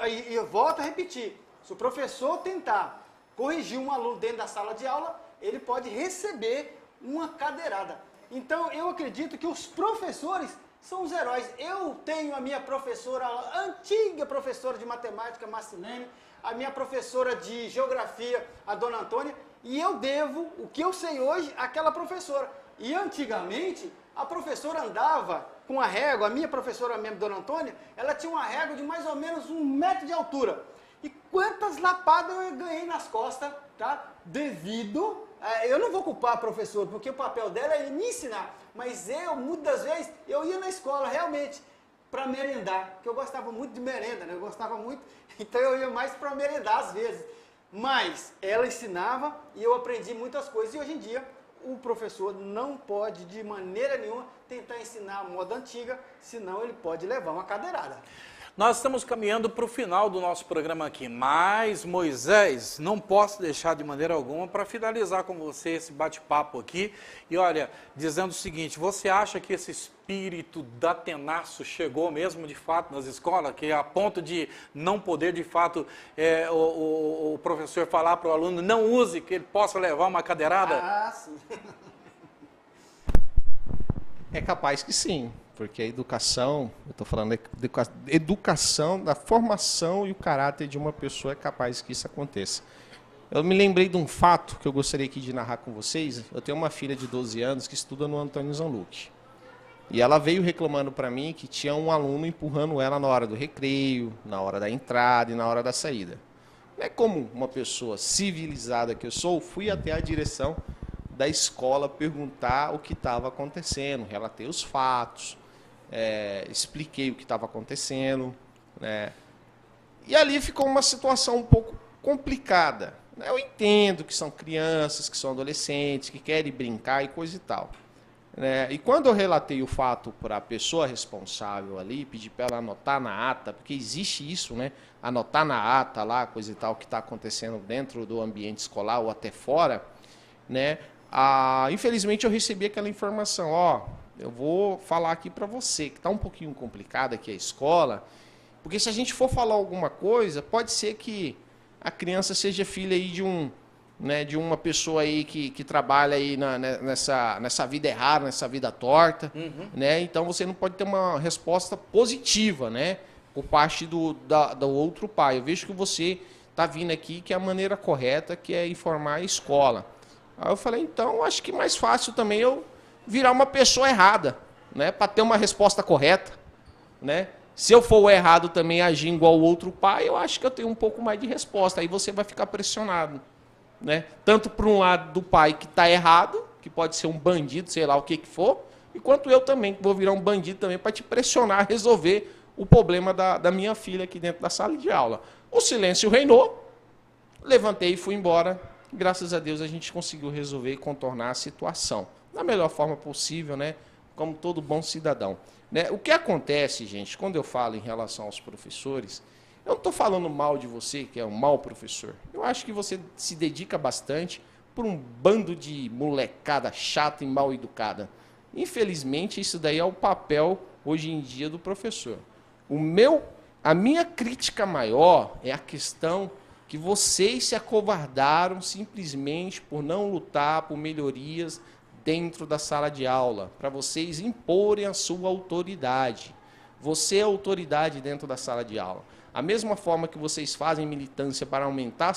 E eu volto a repetir, se o professor tentar corrigir um aluno dentro da sala de aula, ele pode receber uma cadeirada. Então, eu acredito que os professores são os heróis. Eu tenho a minha professora, a antiga professora de matemática, Marcinene, a minha professora de geografia, a dona Antônia, e eu devo o que eu sei hoje àquela professora. E antigamente, a professora andava com a régua, a minha professora mesmo, dona Antônia, ela tinha uma régua de mais ou menos 1 metro de altura. E quantas lapadas eu ganhei nas costas, tá? Devido... eu não vou culpar a professora, porque o papel dela é me ensinar. Mas eu, muitas vezes, eu ia na escola realmente para merendar, porque eu gostava muito de merenda, né? Eu gostava muito, então eu ia mais para merendar às vezes. Mas ela ensinava e eu aprendi muitas coisas. E hoje em dia, o professor não pode, de maneira nenhuma, tentar ensinar a moda antiga, senão ele pode levar uma cadeirada. Nós estamos caminhando para o final do nosso programa aqui, mas, Moisés, não posso deixar de maneira alguma para finalizar com você esse bate-papo aqui. E olha, dizendo o seguinte, você acha que esse espírito datenaço chegou mesmo de fato nas escolas, que é a ponto de não poder de fato o professor falar para o aluno, não use, que ele possa levar uma cadeirada? Ah, sim. É capaz que sim. Porque a educação, eu estou falando educação, da formação e o caráter de uma pessoa é capaz que isso aconteça. Eu me lembrei de um fato que eu gostaria aqui de narrar com vocês. Eu tenho uma filha de 12 anos que estuda no Antônio Zanluc. E ela veio reclamando para mim que tinha um aluno empurrando ela na hora do recreio, na hora da entrada e na hora da saída. Não é como uma pessoa civilizada que eu sou, fui até a direção da escola perguntar o que estava acontecendo, relatei os fatos, expliquei o que estava acontecendo, né? E ali ficou uma situação um pouco complicada. Eu entendo que são crianças, que são adolescentes, que querem brincar e coisa e tal, né? E quando eu relatei o fato para a pessoa responsável ali, pedi para ela anotar na ata, porque existe isso, né? Anotar na ata lá, coisa e tal, que está acontecendo dentro do ambiente escolar ou até fora, né? Infelizmente eu recebi aquela informação, eu vou falar aqui para você, que está um pouquinho complicada aqui a escola, porque se a gente for falar alguma coisa, pode ser que a criança seja filha aí de uma pessoa aí que trabalha aí nessa vida errada, nessa vida torta, né? Então você não pode ter uma resposta positiva, né? Por parte do outro pai. Eu vejo que você está vindo aqui que é a maneira correta, que é informar a escola. Aí eu falei, então acho que mais fácil também eu virar uma pessoa errada, né? Para ter uma resposta correta, né? Se eu for o errado também agir igual o outro pai, eu acho que eu tenho um pouco mais de resposta. Aí você vai ficar pressionado, né? Tanto por um lado do pai que está errado, que pode ser um bandido, sei lá o que for, e quanto eu também, que vou virar um bandido também para te pressionar a resolver o problema da minha filha aqui dentro da sala de aula. O silêncio reinou, levantei e fui embora. Graças a Deus a gente conseguiu resolver e contornar a situação da melhor forma possível, né? Como todo bom cidadão, né? O que acontece, gente, quando eu falo em relação aos professores, eu não estou falando mal de você, que é um mau professor. Eu acho que você se dedica bastante por um bando de molecada chata e mal educada. Infelizmente, isso daí é o papel, hoje em dia, do professor. A minha crítica maior é a questão que vocês se acovardaram simplesmente por não lutar por melhorias dentro da sala de aula, para vocês imporem a sua autoridade. Você é autoridade dentro da sala de aula. A mesma forma que vocês fazem militância para aumentar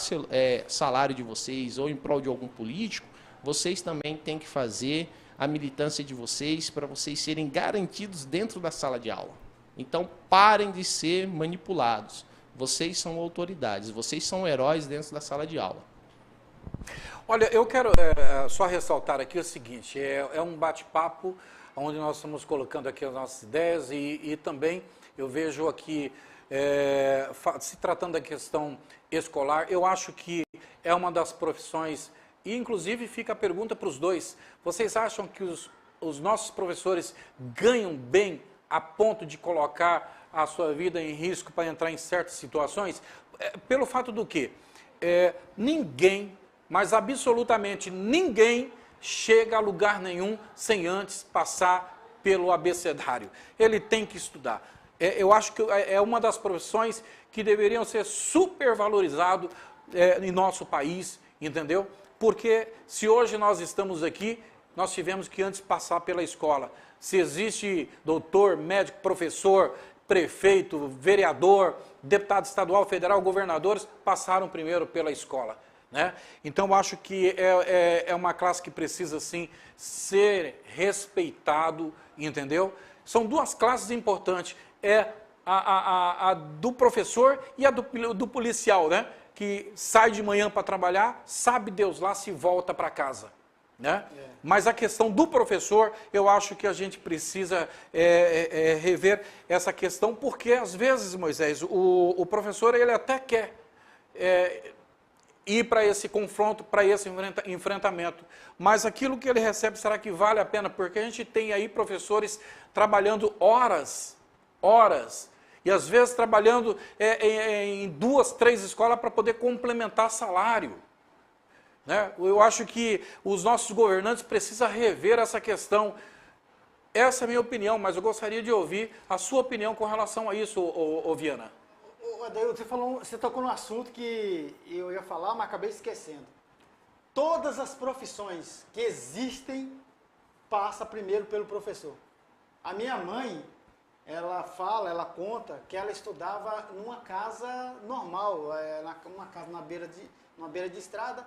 salário de vocês ou em prol de algum político, vocês também têm que fazer a militância de vocês para vocês serem garantidos dentro da sala de aula. Então, parem de ser manipulados. Vocês são autoridades, vocês são heróis dentro da sala de aula. Olha, eu quero só ressaltar aqui o seguinte, é um bate-papo onde nós estamos colocando aqui as nossas ideias e também eu vejo aqui, se tratando da questão escolar, eu acho que é uma das profissões, e inclusive fica a pergunta para os dois, vocês acham que os nossos professores ganham bem a ponto de colocar a sua vida em risco para entrar em certas situações? Pelo fato do quê? Ninguém, mas absolutamente ninguém, chega a lugar nenhum sem antes passar pelo abecedário. Ele tem que estudar. Eu acho que é uma das profissões que deveriam ser supervalorizadas em nosso país, entendeu? Porque se hoje nós estamos aqui, nós tivemos que antes passar pela escola. Se existe doutor, médico, professor, prefeito, vereador, deputado estadual, federal, governadores, passaram primeiro pela escola. Né? Então, eu acho que é uma classe que precisa, sim, ser respeitado, entendeu? São duas classes importantes, a do professor e a do policial, né? Que sai de manhã para trabalhar, sabe Deus lá se volta para casa. Né? Mas a questão do professor, eu acho que a gente precisa rever essa questão, porque às vezes, Moisés, o professor ele até quer ir para esse confronto, para esse enfrentamento. Mas aquilo que ele recebe, será que vale a pena? Porque a gente tem aí professores trabalhando horas, e às vezes trabalhando em 2, 3 escolas para poder complementar salário. Né? Eu acho que os nossos governantes precisam rever essa questão. Essa é a minha opinião, mas eu gostaria de ouvir a sua opinião com relação a isso, Viana. Adaildo, você tocou num assunto que eu ia falar, mas acabei esquecendo. Todas as profissões que existem passam primeiro pelo professor. A minha mãe, ela conta que ela estudava numa casa normal, uma casa numa beira de estrada,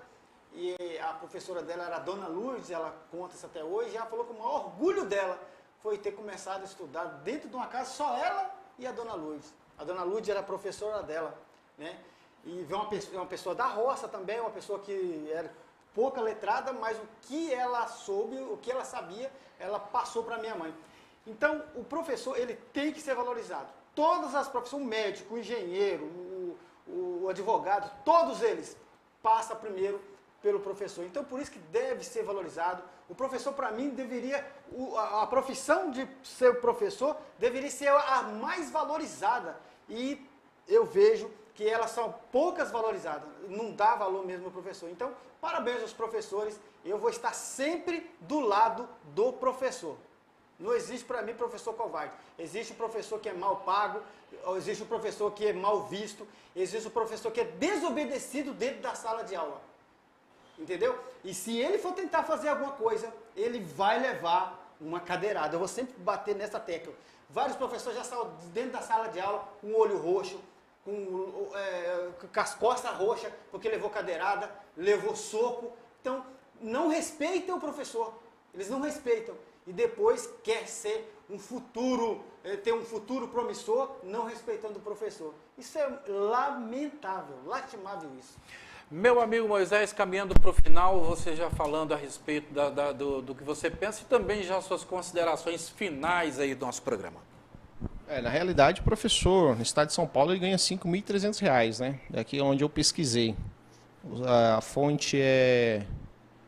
e a professora dela era a Dona Lourdes, ela conta isso até hoje, e ela falou que o maior orgulho dela foi ter começado a estudar dentro de uma casa, só ela e a Dona Lourdes. A Dona Lourdes era a professora dela, né? E veio uma pessoa da roça também, uma pessoa que era pouca letrada, mas o que ela soube, o que ela sabia, ela passou para minha mãe. Então, o professor, ele tem que ser valorizado. Todas as profissões, o médico, o engenheiro, o advogado, todos eles passam primeiro pelo professor. Então, por isso que deve ser valorizado. O professor, para mim, a profissão de ser professor deveria ser a mais valorizada. E eu vejo que elas são poucas valorizadas. Não dá valor mesmo ao professor. Então, parabéns aos professores. Eu vou estar sempre do lado do professor. Não existe para mim professor covarde. Existe o professor que é mal pago, existe o professor que é mal visto, existe o professor que é desobedecido dentro da sala de aula. Entendeu? E se ele for tentar fazer alguma coisa, ele vai levar uma cadeirada. Eu vou sempre bater nessa tecla. Vários professores já saíram dentro da sala de aula com o olho roxo, com as costas roxas, porque levou cadeirada, levou soco. Então, não respeitam o professor. Eles não respeitam. E depois quer ser ter um futuro promissor, não respeitando o professor. Isso é lamentável, lastimável isso. Meu amigo Moisés, caminhando para o final, você já falando a respeito do que você pensa e também já suas considerações finais aí do nosso programa. Na realidade, o professor no estado de São Paulo ele ganha R$ 5.300, né? Daqui onde eu pesquisei. A fonte é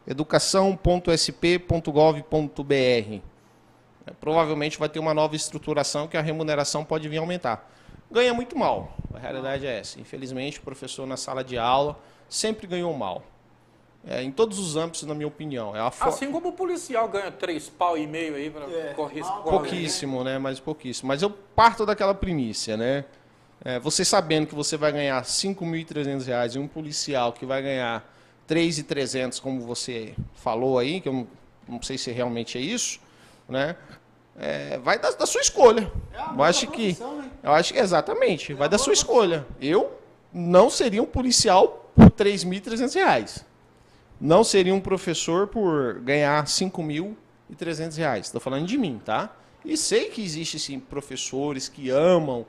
educação.sp.gov.br. Provavelmente vai ter uma nova estruturação que a remuneração pode vir aumentar. Ganha muito mal, a realidade é essa. Infelizmente, o professor na sala de aula sempre ganhou mal. Em todos os âmbitos, na minha opinião. Assim como o policial ganha 3,5 pau aí para correr esse pouquíssimo, né? Mas pouquíssimo. Mas eu parto daquela primícia, né? Você sabendo que você vai ganhar R$ 5.300 e um policial que vai ganhar R$ 3.300, como você falou aí, que eu não sei se realmente é isso, né? Vai da sua escolha. Eu acho que exatamente, vai da sua escolha. Eu não seria um policial por R$ 3.300. Não seria um professor por ganhar R$ 5.300. Estou falando de mim, tá? E sei que existem sim professores que amam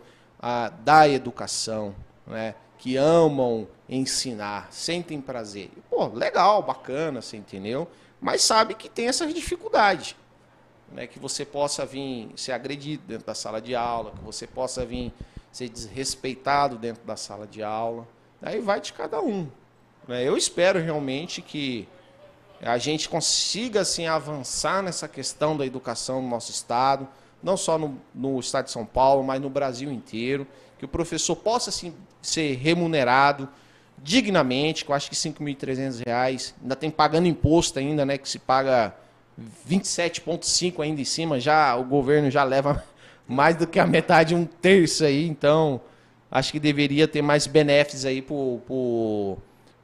dar educação, né? Que amam ensinar, sentem prazer. Pô, legal, bacana, você entendeu? Mas sabe que tem essa dificuldade. Né, que você possa vir ser agredido dentro da sala de aula, que você possa vir ser desrespeitado dentro da sala de aula. Aí vai de cada um. Né? Eu espero realmente que a gente consiga assim, avançar nessa questão da educação no nosso estado, não só no estado de São Paulo, mas no Brasil inteiro, que o professor possa assim, ser remunerado, dignamente, que eu acho que R$ 5.300, ainda tem pagando imposto ainda, né, que se paga 27,5 ainda em cima, já o governo já leva mais do que a metade, 1/3 aí, então acho que deveria ter mais benefícios aí para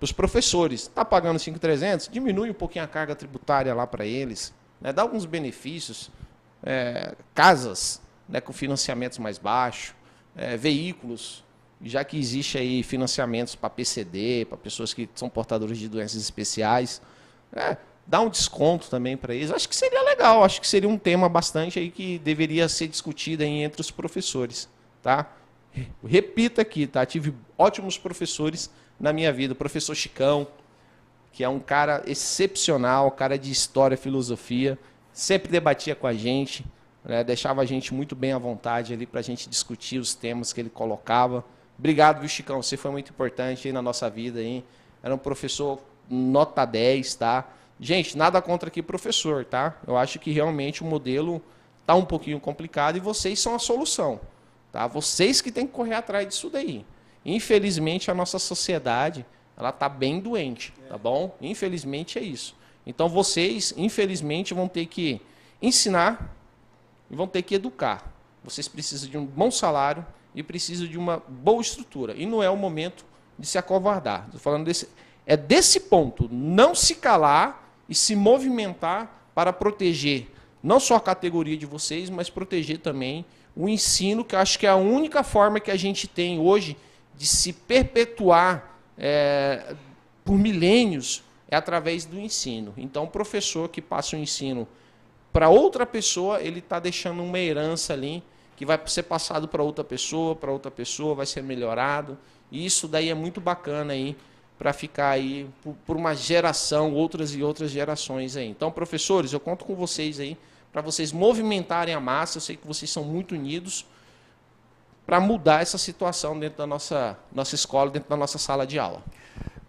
os professores. Está pagando 5.300, diminui um pouquinho a carga tributária lá para eles, né, dá alguns benefícios, casas, né, com financiamentos mais baixos, veículos, já que existe aí financiamentos para PCD, para pessoas que são portadoras de doenças especiais, dá um desconto também para eles. Acho que seria legal, acho que seria um tema bastante aí que deveria ser discutido aí entre os professores, tá? Repito aqui, tá? Tive ótimos professores na minha vida. O professor Chicão, que é um cara excepcional, cara de história, filosofia, sempre debatia com a gente, né? Deixava a gente muito bem à vontade ali para a gente discutir os temas que ele colocava. Obrigado, viu, Chicão? Você foi muito importante aí na nossa vida, hein? Era um professor nota 10, tá? Gente, nada contra aqui professor, tá? Eu acho que realmente o modelo tá um pouquinho complicado e vocês são a solução, tá? Vocês que têm que correr atrás disso daí. Infelizmente, a nossa sociedade, ela tá bem doente, tá bom? Infelizmente é isso. Então vocês, infelizmente, vão ter que ensinar e vão ter que educar. Vocês precisam de um bom salário e precisam de uma boa estrutura. E não é o momento de se acovardar. Estou falando desse ponto, não se calar e se movimentar para proteger não só a categoria de vocês, mas proteger também o ensino, que eu acho que é a única forma que a gente tem hoje de se perpetuar por milênios é através do ensino. Então, o professor que passa o ensino para outra pessoa, ele está deixando uma herança ali que vai ser passado para outra pessoa, vai ser melhorado. E isso daí é muito bacana aí para ficar aí por uma geração, outras e outras gerações aí. Então, professores, eu conto com vocês aí para vocês movimentarem a massa. Eu sei que vocês são muito unidos para mudar essa situação dentro da nossa escola, dentro da nossa sala de aula.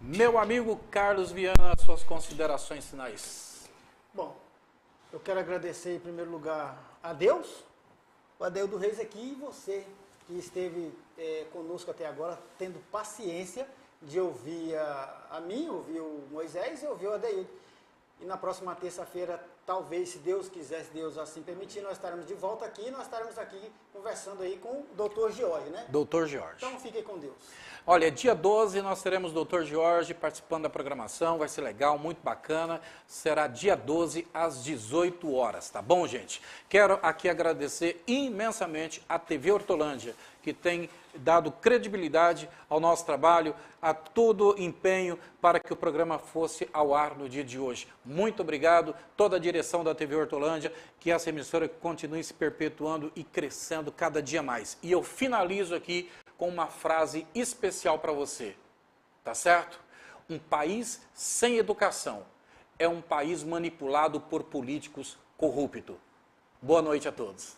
Meu amigo Carlos Viana, suas considerações finais. Bom, eu quero agradecer em primeiro lugar a Deus, o Adeildo Reis aqui, e você que esteve conosco até agora, tendo paciência de ouvir a mim, ouvir o Moisés e ouvir o Adeildo. E na próxima terça-feira, talvez, se Deus quiser, se Deus assim permitir, nós estaremos de volta aqui, nós estaremos aqui conversando aí com o Dr. Jorge, né? Dr. Jorge. Então fiquem com Deus. Olha, dia 12 nós teremos o Dr. Jorge participando da programação, vai ser legal, muito bacana. Será dia 12 às 18 horas, tá bom, gente? Quero aqui agradecer imensamente a TV Hortolândia, que tem dado credibilidade ao nosso trabalho, a todo empenho para que o programa fosse ao ar no dia de hoje. Muito obrigado, toda a direção da TV Hortolândia, que essa emissora continue se perpetuando e crescendo cada dia mais. E eu finalizo aqui com uma frase especial para você, tá certo? Um país sem educação é um país manipulado por políticos corruptos. Boa noite a todos.